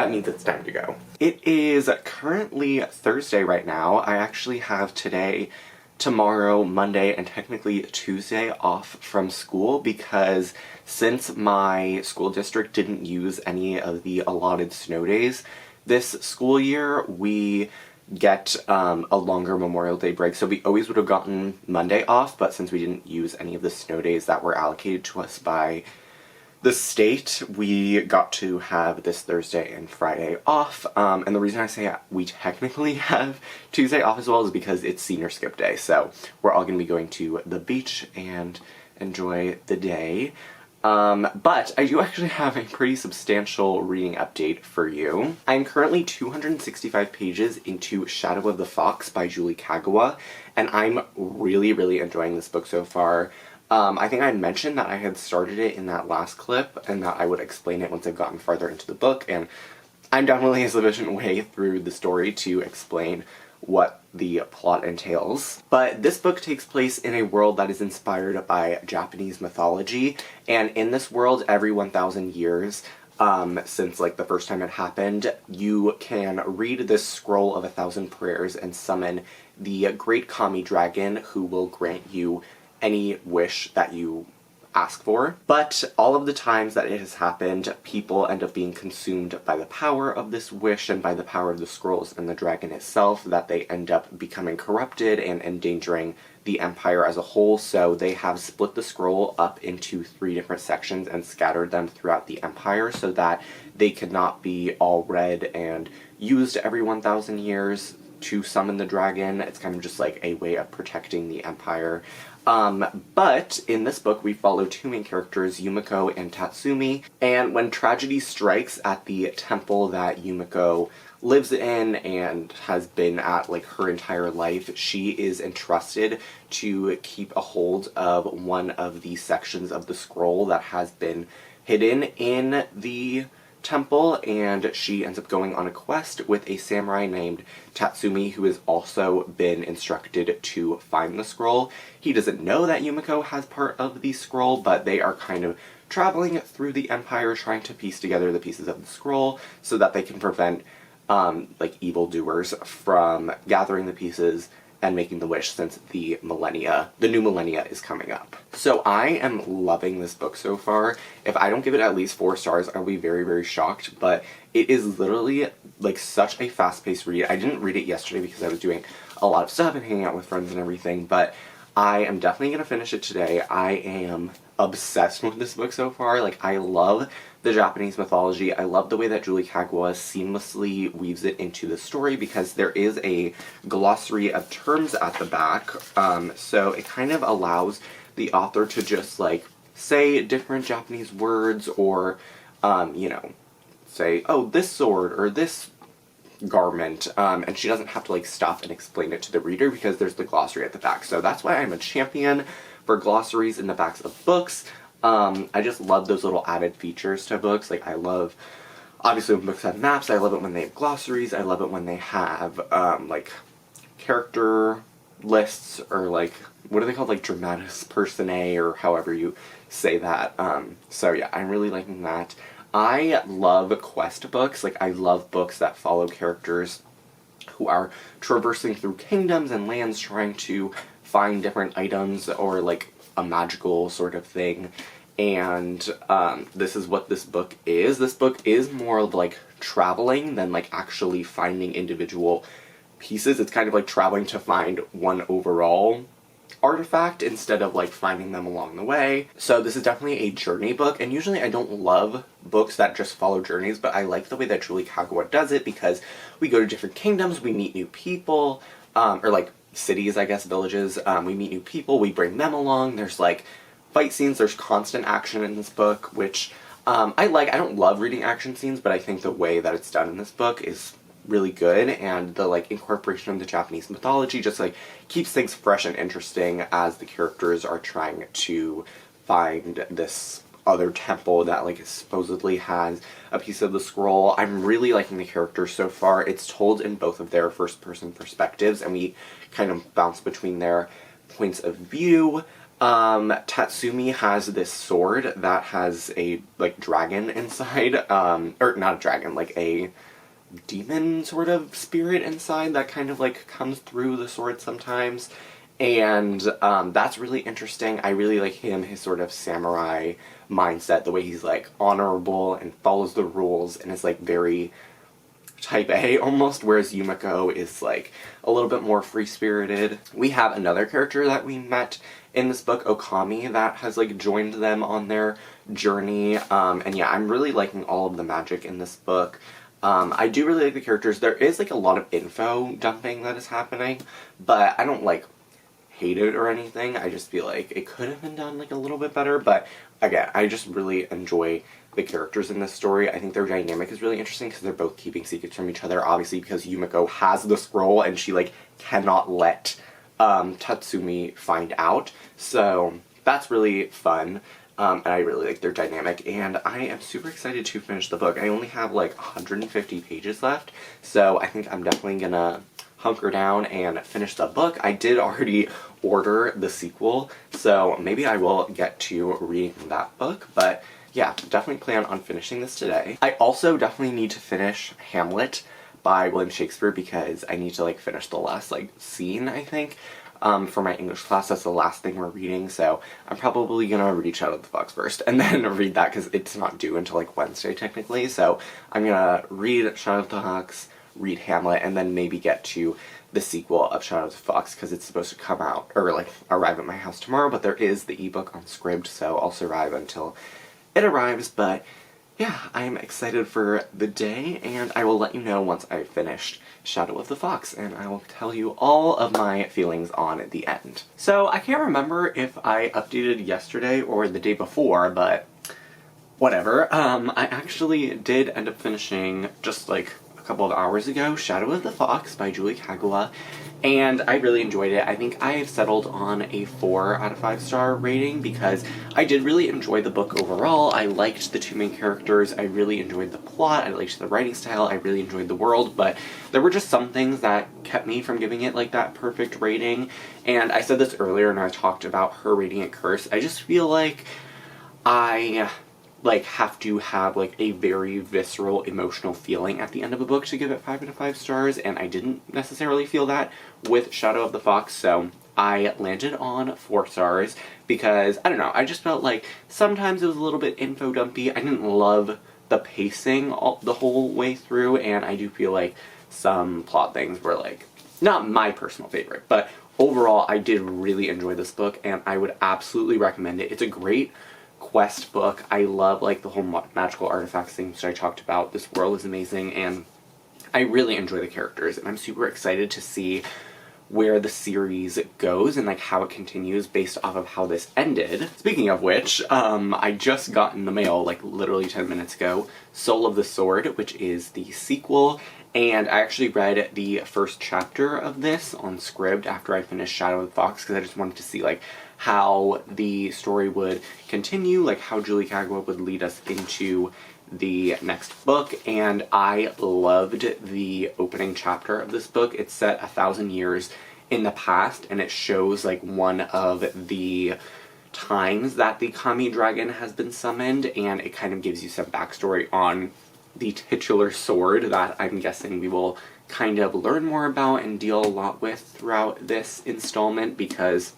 means it's time to go. It is currently Thursday right now. I actually have today, tomorrow, Monday, and technically Tuesday off from school, because since my school district didn't use any of the allotted snow days this school year, we get a longer Memorial Day break. So we always would have gotten Monday off, but since we didn't use any of the snow days that were allocated to us by the state, we got to have this Thursday and Friday off. And the reason I say we technically have Tuesday off as well is because it's senior skip day. So we're all going to be going to the beach and enjoy the day. But I do actually have a pretty substantial reading update for you. I'm currently 265 pages into Shadow of the Fox by Julie Kagawa, and I'm really, really enjoying this book so far. I think I mentioned that I had started it in that last clip, and that I would explain it once I've gotten farther into the book, and I'm definitely a sufficient way through the story to explain what the plot entails. But this book takes place in a world that is inspired by Japanese mythology, and in this world, every 1,000 years, since like the first time it happened, you can read this scroll of 1,000 prayers and summon the great kami dragon who will grant you any wish that you ask for. But all of the times that it has happened, people end up being consumed by the power of this wish and by the power of the scrolls and the dragon itself, that they end up becoming corrupted and endangering the empire as a whole. So they have split the scroll up into 3 different sections and scattered them throughout the empire so that they could not be all read and used every 1,000 years to summon the dragon. It's kind of just like a way of protecting the empire. But in this book, we follow 2 main characters, Yumiko and Tatsumi, and when tragedy strikes at the temple that Yumiko lives in and has been at like her entire life, she is entrusted to keep a hold of one of the sections of the scroll that has been hidden in the temple, and she ends up going on a quest with a samurai named Tatsumi, who has also been instructed to find the scroll. He doesn't know that Yumiko has part of the scroll, but they are kind of traveling through the empire trying to piece together the pieces of the scroll so that they can prevent like evildoers from gathering the pieces and making the wish, since the new millennia is coming up. So I am loving this book so far. If I don't give it at least 4 stars, I'll be very, very shocked, but it is literally like such a fast-paced read. I didn't read it yesterday because I was doing a lot of stuff and hanging out with friends and everything, but I am definitely going to finish it today. I am obsessed with this book so far. Like, I love the Japanese mythology. I love the way that Julie Kagawa seamlessly weaves it into the story, because there is a glossary of terms at the back, so it kind of allows the author to just like say different Japanese words, or you know, say, oh, this sword or this garment, and she doesn't have to like stop and explain it to the reader because there's the glossary at the back. So that's why I'm a champion for glossaries in the backs of books. I just love those little added features to books. Like, I love, obviously when books have maps, I love it when they have glossaries, I love it when they have, like, character lists, or like, what are they called, like dramatis personae, or however you say that. So yeah, I'm really liking that. I love quest books. Like, I love books that follow characters who are traversing through kingdoms and lands trying to find different items, or like a magical sort of thing. And this is what this book is. This book is more of like traveling than like actually finding individual pieces. It's kind of like traveling to find one overall artifact instead of like finding them along the way. So this is definitely a journey book, and usually I don't love books that just follow journeys, but I like the way that Julie Kagawa does it, because we go to different kingdoms, we meet new people, or like cities, I guess, villages, we meet new people, we bring them along, there's like fight scenes, there's constant action in this book, which I like. I don't love reading action scenes, but I think the way that it's done in this book is really good, and the like incorporation of the Japanese mythology just like keeps things fresh and interesting as the characters are trying to find this other temple that like supposedly has a piece of the scroll. I'm really liking the characters so far. It's told in both of their first-person perspectives, and we kind of bounce between their points of view. Tatsumi has this sword that has a like dragon inside, or not a dragon, like a demon sort of spirit inside that kind of like comes through the sword sometimes, and that's really interesting. I really like him, his sort of samurai mindset, the way he's like honorable and follows the rules and is like very type A almost, whereas Yumiko is like a little bit more free-spirited. We have another character that we met in this book, Okami, that has like joined them on their journey, and yeah, I'm really liking all of the magic in this book. I do really like the characters. There is like a lot of info dumping that is happening, but I don't like hate it or anything. I just feel like it could have been done like a little bit better, but again, I just really enjoy the characters in this story. I think their dynamic is really interesting because they're both keeping secrets from each other, obviously because Yumiko has the scroll and she like cannot let Tatsumi find out, so that's really fun. And I really like their dynamic, and I am super excited to finish the book. I only have like 150 pages left, so I think I'm definitely gonna hunker down and finish the book. I did already order the sequel, so maybe I will get to reading that book, but yeah, definitely plan on finishing this today. I also definitely need to finish Hamlet by William Shakespeare because I need to like finish the last like scene, I think. For my English class, that's the last thing we're reading, so I'm probably gonna read Shadow of the Fox first, and then read that because it's not due until like Wednesday technically, so I'm gonna read Shadow of the Fox, read Hamlet, and then maybe get to the sequel of Shadow of the Fox because it's supposed to come out, or like arrive at my house tomorrow, but there is the ebook on Scribd, so I'll survive until it arrives. But yeah, I'm excited for the day, and I will let you know once I've finished Shadow of the Fox, and I will tell you all of my feelings on the end. So, I can't remember if I updated yesterday or the day before, but whatever. I actually did end up finishing, just like a couple of hours ago, Shadow of the Fox by Julie Kagawa, and I really enjoyed it. I think I've settled on a 4 out of 5 star rating because I did really enjoy the book overall. I liked the two main characters, I really enjoyed the plot, I liked the writing style, I really enjoyed the world, but there were just some things that kept me from giving it like that perfect rating. And I said this earlier when I talked about Her Radiant Curse. I just feel like I like have to have like a very visceral emotional feeling at the end of a book to give it 5 out of 5 stars, and I didn't necessarily feel that with Shadow of the Fox, so I landed on 4 stars because, I don't know, I just felt like sometimes it was a little bit info dumpy. I didn't love the pacing the whole way through, and I do feel like some plot things were like not my personal favorite, but overall I did really enjoy this book and I would absolutely recommend it. It's a great quest book. I love like the whole magical artifacts thing that I talked about. This world is amazing and I really enjoy the characters, and I'm super excited to see where the series goes and like how it continues based off of how this ended. Speaking of which, I just got in the mail like literally 10 minutes ago Soul of the Sword, which is the sequel, and I actually read the first chapter of this on Scribd after I finished Shadow of the Fox because I just wanted to see like how the story would continue, like how Julie Kagawa would lead us into the next book, and I loved the opening chapter of this book. It's set 1,000 years in the past, and it shows like one of the times that the Kami dragon has been summoned, and it kind of gives you some backstory on the titular sword that I'm guessing we will kind of learn more about and deal a lot with throughout this installment because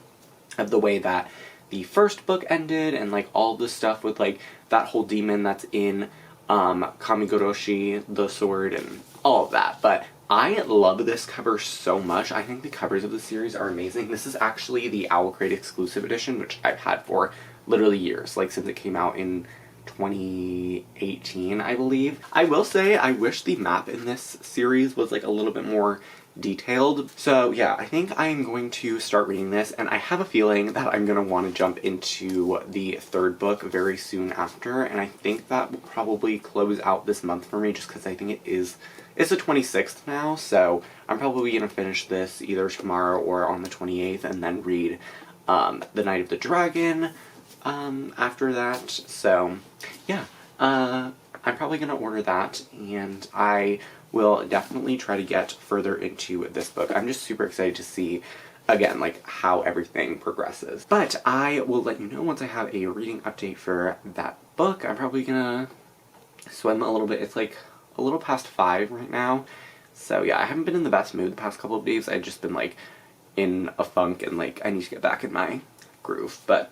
of the way that the first book ended and like all the stuff with like that whole demon that's in Kamigoroshi, the sword, and all of that. But I love this cover so much. I think the covers of the series are amazing. This is actually the Owl Crate exclusive edition, which I've had for literally years, like since it came out in 2018, I believe. I will say I wish the map in this series was like a little bit more detailed. So yeah, I think I'm going to start reading this, and I have a feeling that I'm going to want to jump into the third book very soon after, and I think that will probably close out this month for me just because I think it's the 26th now, so I'm probably going to finish this either tomorrow or on the 28th and then read The Night of the Dragon after that. So yeah, I'm probably going to order that, and I will definitely try to get further into this book. I'm just super excited to see, again, like how everything progresses. But I will let you know once I have a reading update for that book. I'm probably gonna swim a little bit. It's like a little past 5 right now. So yeah, I haven't been in the best mood the past couple of days. I've just been like in a funk and like I need to get back in my groove. But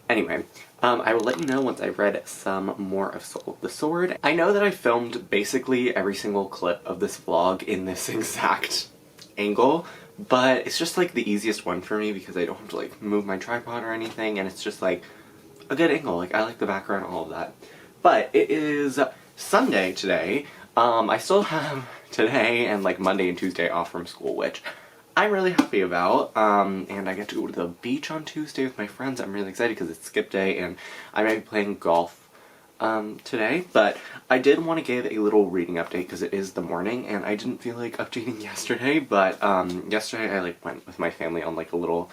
anyway, I will let you know once I've read some more of Soul of the Sword. I know that I filmed basically every single clip of this vlog in this exact angle, but it's just like the easiest one for me because I don't have to like move my tripod or anything, and it's just like a good angle. Like, I like the background, all of that. But it is Sunday today. I still have today and like Monday and Tuesday off from school, which I'm really happy about, and I get to go to the beach on Tuesday with my friends. I'm really excited because it's skip day, and I might be playing golf today, but I did want to give a little reading update because it is the morning, and I didn't feel like updating yesterday, but yesterday I like went with my family on like a little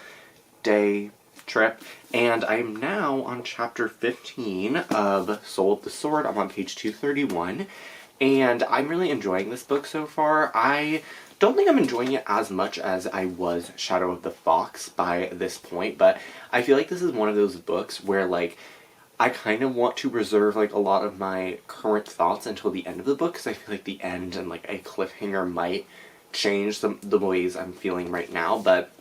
day trip, and I'm now on chapter 15 of Soul of the Sword. I'm on page 231, and I'm really enjoying this book so far. I don't think I'm enjoying it as much as I was Shadow of the Fox by this point, but I feel like this is one of those books where like I kind of want to reserve like a lot of my current thoughts until the end of the book, because I feel like the end and like a cliffhanger might change the ways I'm feeling right now. But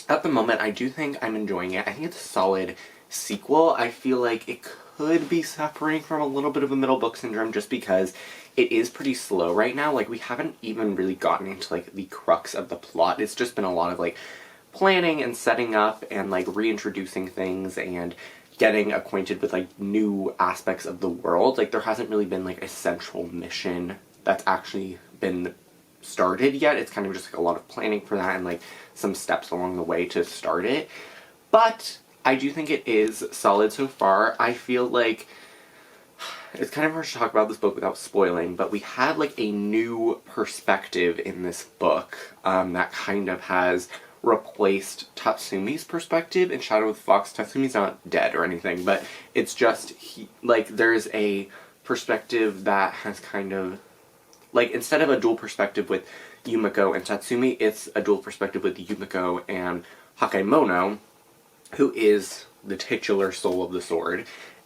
at the moment, I do think I'm enjoying it. I think it's a solid sequel. I feel like it could be suffering from a little bit of a middle book syndrome just because it is pretty slow right now. Like, we haven't even really gotten into like the crux of the plot. It's just been a lot of like planning and setting up and like reintroducing things and getting acquainted with like new aspects of the world. Like, there hasn't really been like a central mission that's actually been started yet. It's kind of just like a lot of planning for that and like some steps along the way to start it. But I do think it is solid so far. I feel like it's kind of hard to talk about this book without spoiling, but we had like a new perspective in this book that kind of has replaced Tatsumi's perspective in Shadow of the Fox. Tatsumi's not dead or anything, but it's just there's a perspective that has kind of like, instead of a dual perspective with Yumiko and Tatsumi, it's a dual perspective with Yumiko and Hakemono, who is the titular Soul of the Sword.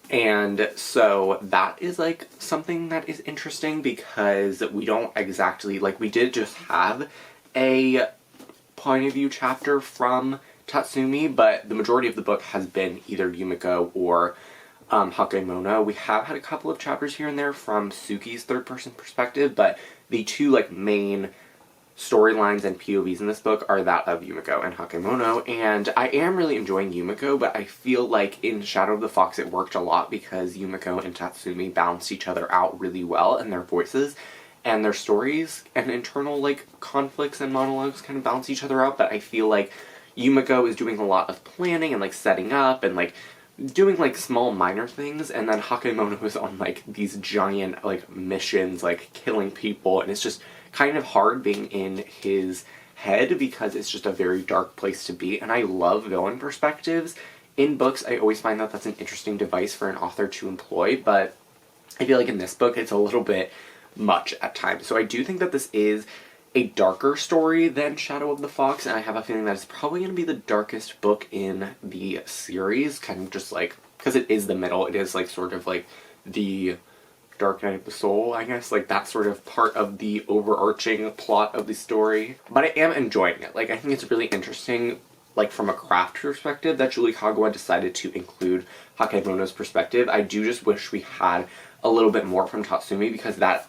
And so that is like something that is interesting because we don't exactly, like, we did just have a point of view chapter from Tatsumi, but the majority of the book has been either Yumiko or Hakemono. We have had a couple of chapters here and there from Suki's third-person perspective, but the two like main storylines and POVs in this book are that of Yumiko and Hakemono, and I am really enjoying Yumiko, but I feel like in Shadow of the Fox it worked a lot because Yumiko and Tatsumi balanced each other out really well, and their voices and their stories and internal like conflicts and monologues kind of balance each other out. But I feel like Yumiko is doing a lot of planning and like setting up and like doing like small minor things, and then Hakemono is on like these giant like missions, like killing people, and it's just kind of hard being in his head because it's just a very dark place to be. And I love villain perspectives in books. I always find that that's an interesting device for an author to employ, but I feel like in this book it's a little bit much at times. So I do think that this is a darker story than Shadow of the Fox, and I have a feeling that it's probably going to be the darkest book in the series, kind of just like, because it is the middle, it is like sort of like the Dark Night of the Soul, I guess, like that sort of part of the overarching plot of the story. But I am enjoying it. Like, I think it's really interesting, like from a craft perspective, that Julie Kagawa decided to include Hakemono's perspective. I do just wish we had a little bit more from Tatsumi, because that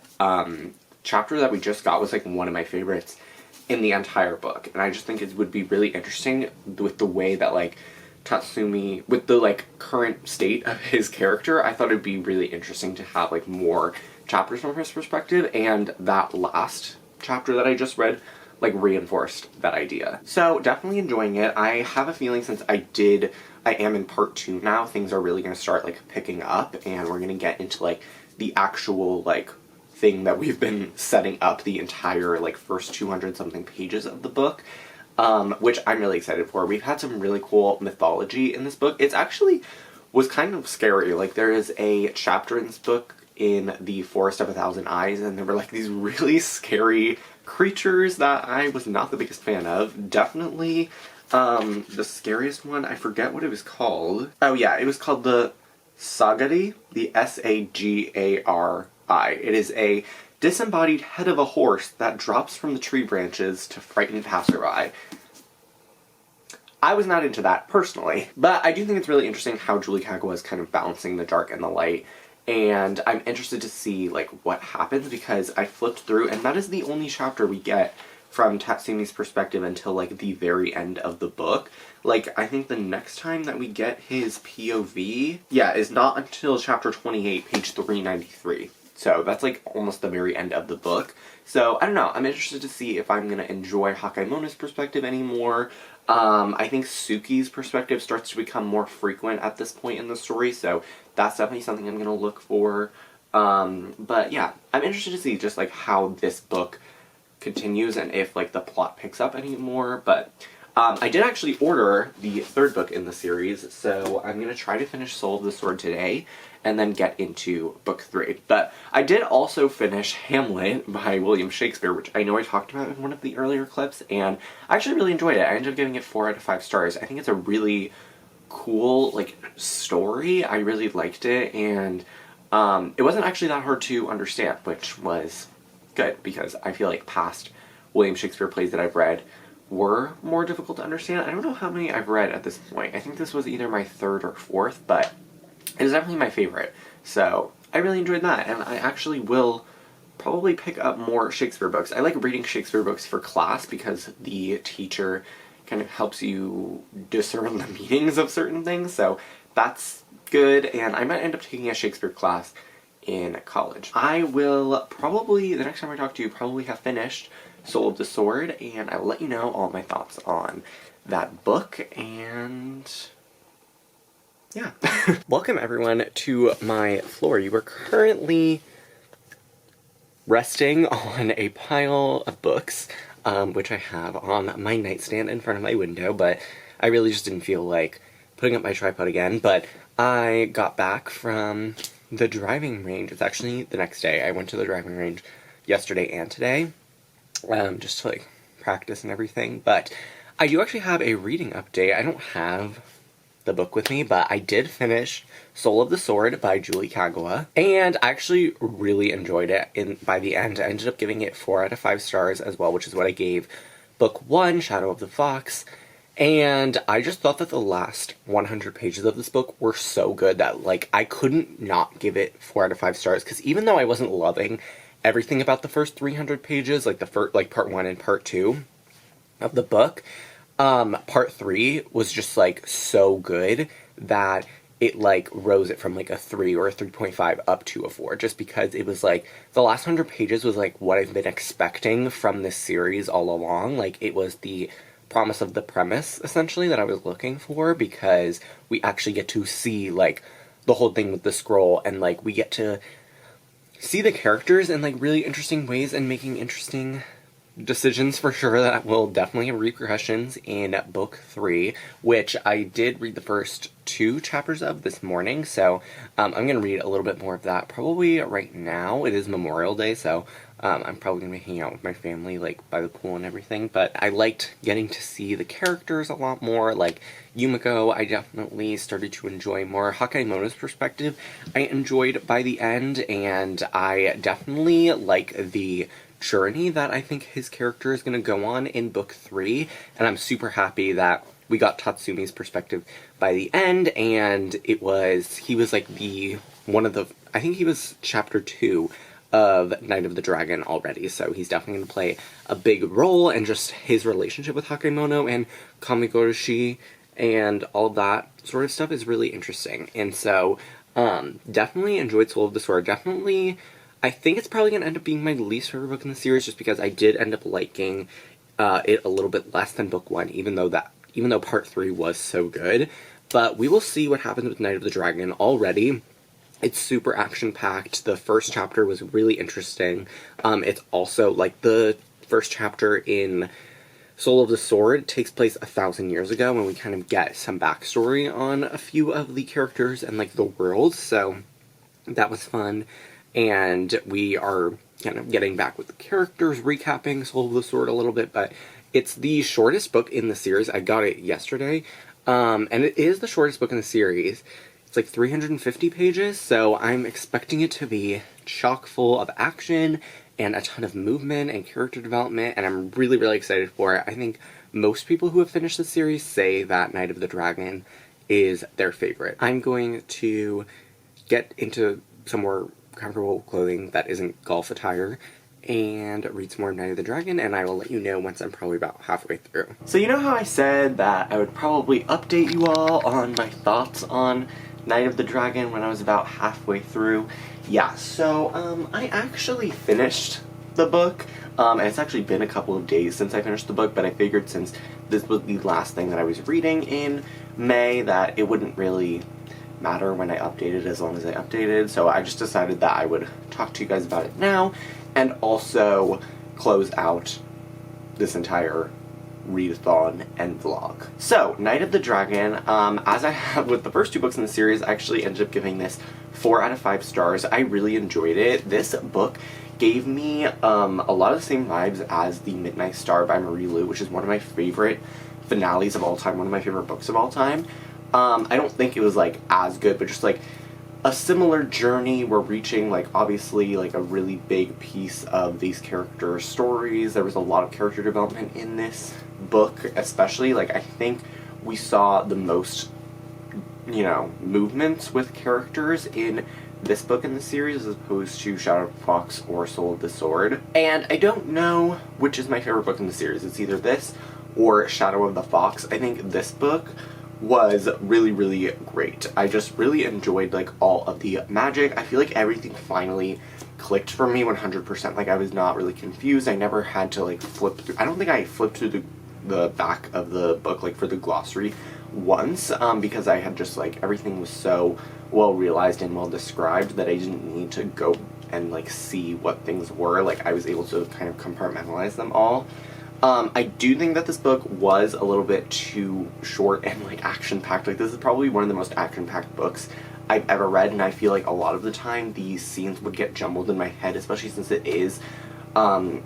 chapter that we just got was like one of my favorites in the entire book, and I just think it would be really interesting with the way that like Tatsumi, with the like current state of his character, I thought it'd be really interesting to have like more chapters from his perspective, and that last chapter that I just read like reinforced that idea. So definitely enjoying it. I have a feeling since I am in part 2 now, things are really going to start like picking up, and we're going to get into like the actual like thing that we've been setting up the entire like first 200 something pages of the book, which I'm really excited for. We've had some really cool mythology in this book. It's actually was kind of scary. Like, there is a chapter in this book in the Forest of a Thousand Eyes, and there were like these really scary creatures that I was not the biggest fan of. Definitely the scariest one, I forget what it was called. Oh yeah, it was called the Sagari, the Sagari. It is a disembodied head of a horse that drops from the tree branches to frighten passerby. I was not into that personally. But I do think it's really interesting how Julie Kagawa is kind of balancing the dark and the light. And I'm interested to see, like, what happens, because I flipped through, and that is the only chapter we get from Tatsumi's perspective until, like, the very end of the book. Like, I think the next time that we get his POV, is not until chapter 28, page 393. So that's, like, almost the very end of the book. So, I don't know. I'm interested to see if I'm gonna enjoy Hakaimono's perspective anymore. I think Suki's perspective starts to become more frequent at this point in the story, so that's definitely something I'm gonna look for. But yeah, I'm interested to see just, like, how this book continues and if, like, the plot picks up anymore. But I did actually order the third book in the series, so I'm gonna try to finish Soul of the Sword today and then get into book 3. But I did also finish Hamlet by William Shakespeare, which I know I talked about in one of the earlier clips, and I actually really enjoyed it. I ended up giving it 4 out of 5 stars. I think it's a really cool, like, story. I really liked it, and it wasn't actually that hard to understand, which was good, because I feel like past William Shakespeare plays that I've read were more difficult to understand. I don't know how many I've read at this point. I think this was either my 3rd or 4th, but it was definitely my favorite. So I really enjoyed that, and I actually will probably pick up more Shakespeare books. I like reading Shakespeare books for class because the teacher kind of helps you discern the meanings of certain things, so that's good, and I might end up taking a Shakespeare class in college. I will probably, the next time I talk to you, probably have finished Soul of the Sword, and I will let you know all my thoughts on that book, and yeah. Welcome everyone to my floor. You are currently resting on a pile of books, which I have on my nightstand in front of my window, but I really just didn't feel like putting up my tripod again. But I got back from the driving range. It's actually the next day. I went to the driving range yesterday and today, just to, like, practice and everything. But I do actually have a reading update. I don't have the book with me, but I did finish Soul of the Sword by Julie Kagawa, and I actually really enjoyed it. By the end, I ended up giving it 4 out of 5 stars as well, which is what I gave book 1, Shadow of the Fox, and I just thought that the last 100 pages of this book were so good that, like, I couldn't not give it 4 out of 5 stars, because even though I wasn't loving everything about the first 300 pages, like part 1 and part 2 of the book, part 3 was just, like, so good that it, like, rose it from, like, a 3 or a 3.5 up to a 4, just because it was, like, the last 100 pages was, like, what I've been expecting from this series all along. Like, it was the promise of the premise, essentially, that I was looking for, because we actually get to see, like, the whole thing with the scroll, and, like, we get to see the characters in, like, really interesting ways and making interesting decisions for sure that will definitely have repercussions in book 3, which I did read the first 2 chapters of this morning, so I'm going to read a little bit more of that probably right now. It is Memorial Day, so I'm probably going to be hanging out with my family, like, by the pool and everything, but I liked getting to see the characters a lot more. Like, Yumiko, I definitely started to enjoy more. Hakaimono's perspective, I enjoyed by the end, and I definitely like the journey that I think his character is going to go on in book 3, and I'm super happy that we got Tatsumi's perspective by the end, and he was like I think he was chapter 2 of Night of the Dragon already, so he's definitely going to play a big role, and just his relationship with Hakaimono and Kamigoroshi and all of that sort of stuff is really interesting. And so definitely enjoyed Soul of the Sword. Definitely, I think it's probably going to end up being my least favorite book in the series, just because I did end up liking it a little bit less than book 1, even though part 3 was so good. But we will see what happens with Night of the Dragon. Already, it's super action-packed. The first chapter was really interesting. It's also, like, the first chapter in Soul of the Sword takes place 1,000 years ago, and we kind of get some backstory on a few of the characters and, like, the world, so that was fun. And we are kind of getting back with the characters, recapping Soul of the Sword a little bit, but it's the shortest book in the series. I got it yesterday, and it is the shortest book in the series. It's like 350 pages, so I'm expecting it to be chock full of action and a ton of movement and character development, and I'm really, really excited for it. I think most people who have finished the series say that Night of the Dragon is their favorite. I'm going to get into some more comfortable clothing that isn't golf attire and read some more Night of the Dragon, and I will let you know once I'm probably about halfway through. So you know how I said that I would probably update you all on my thoughts on Night of the Dragon when I was about halfway through? Yeah, so I actually finished the book, and it's actually been a couple of days since I finished the book, but I figured since this was the last thing that I was reading in May that it wouldn't really matter when I updated as long as I updated, so I just decided that I would talk to you guys about it now and also close out this entire readathon and vlog. So, Night of the Dragon, as I have with the first two books in the series, I actually ended up giving this 4 out of 5 stars. I really enjoyed it. This book gave me a lot of the same vibes as The Midnight Star by Marie Lu, which is one of my favorite finales of all time, one of my favorite books of all time. I don't think it was, like, as good, but just, like, a similar journey. We're reaching, like, obviously, like, a really big piece of these characters' stories. There was a lot of character development in this book, especially. Like, I think we saw the most, you know, movements with characters in this book in the series as opposed to Shadow of the Fox or Soul of the Sword. And I don't know which is my favorite book in the series. It's either this or Shadow of the Fox. I think this book was really, really great. I just really enjoyed, like, all of the magic. I feel like everything finally clicked for me 100%. Like, I was not really confused. I never had to, like, flip through. I don't think I flipped through the back of the book, like, for the glossary once, because I had just, like, everything was so well realized and well described that I didn't need to go and, like, see what things were. Like, I was able to kind of compartmentalize them all. I do think that this book was a little bit too short and, like, action-packed. Like, this is probably one of the most action-packed books I've ever read, and I feel like a lot of the time these scenes would get jumbled in my head, especially since it is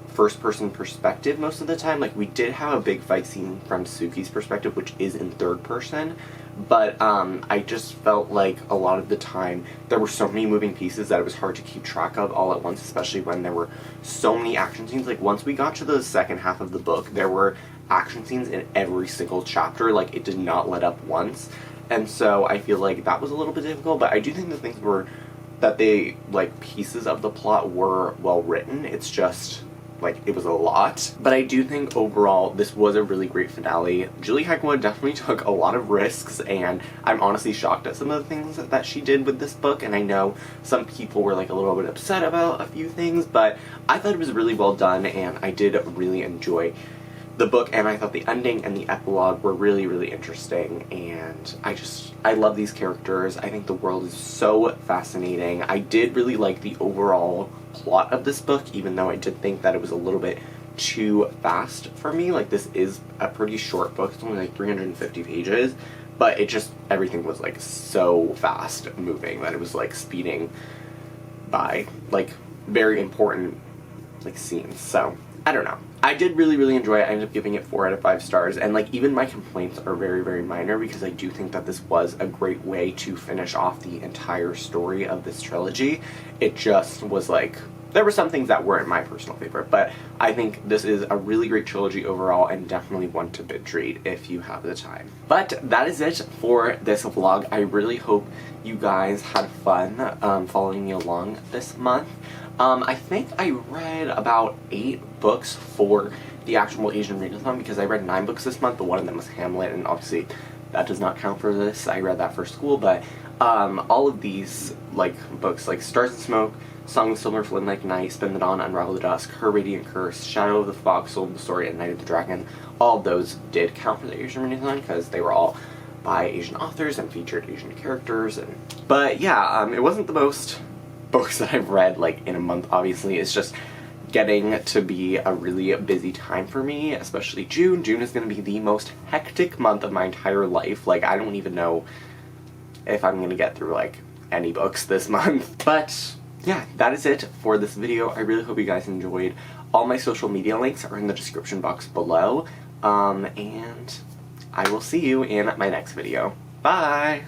first-person perspective most of the time. Like, we did have a big fight scene from Suki's perspective, which is in third person, but I just felt like a lot of the time there were so many moving pieces that it was hard to keep track of all at once, especially when there were so many action scenes. Like, once we got to the second half of the book, there were action scenes in every single chapter. Like, it did not let up once, and so I feel like that was a little bit difficult, but I do think the things were that they, like, pieces of the plot were well written. It's just, like, it was a lot. But I do think overall this was a really great finale. Julie Heckwood definitely took a lot of risks, and I'm honestly shocked at some of the things that she did with this book, and I know some people were, like, a little bit upset about a few things, but I thought it was really well done, and I did really enjoy the book, and I thought the ending and the epilogue were really, really interesting, and I love these characters. I think the world is so fascinating. I did really like the overall plot of this book, even though I did think that it was a little bit too fast for me. Like, this is a pretty short book. It's only, like, 350 pages, but it just, everything was, like, so fast moving that it was, like, speeding by, like, very important, like, scenes. So, I don't know. I did really, really enjoy it. I ended up giving it 4 out of 5 stars, and, like, even my complaints are very, very minor because I do think that this was a great way to finish off the entire story of this trilogy. It just was, like, there were some things that weren't my personal favorite, but I think this is a really great trilogy overall and definitely one to binge read if you have the time. But that is it for this vlog. I really hope you guys had fun following me along this month. I think I read about 8 books for the actual Asian Readathon because I read 9 books this month, but one of them was Hamlet, and obviously that does not count for this. I read that for school, but all of these, like, books, like Stars and Smoke, Song of Silver Flynn Like Night, Spend the Dawn, Unravel the Dusk, Her Radiant Curse, Shadow of the Fox, Soul of the Story, and Night of the Dragon, all of those did count for the Asian Readathon because they were all by Asian authors and featured Asian characters. But yeah, it wasn't the most books that I've read, like, in a month, obviously. It's just getting to be a really busy time for me, especially June. June is going to be the most hectic month of my entire life. Like, I don't even know if I'm going to get through, like, any books this month. But yeah, that is it for this video. I really hope you guys enjoyed. All my social media links are in the description box below, and I will see you in my next video. Bye!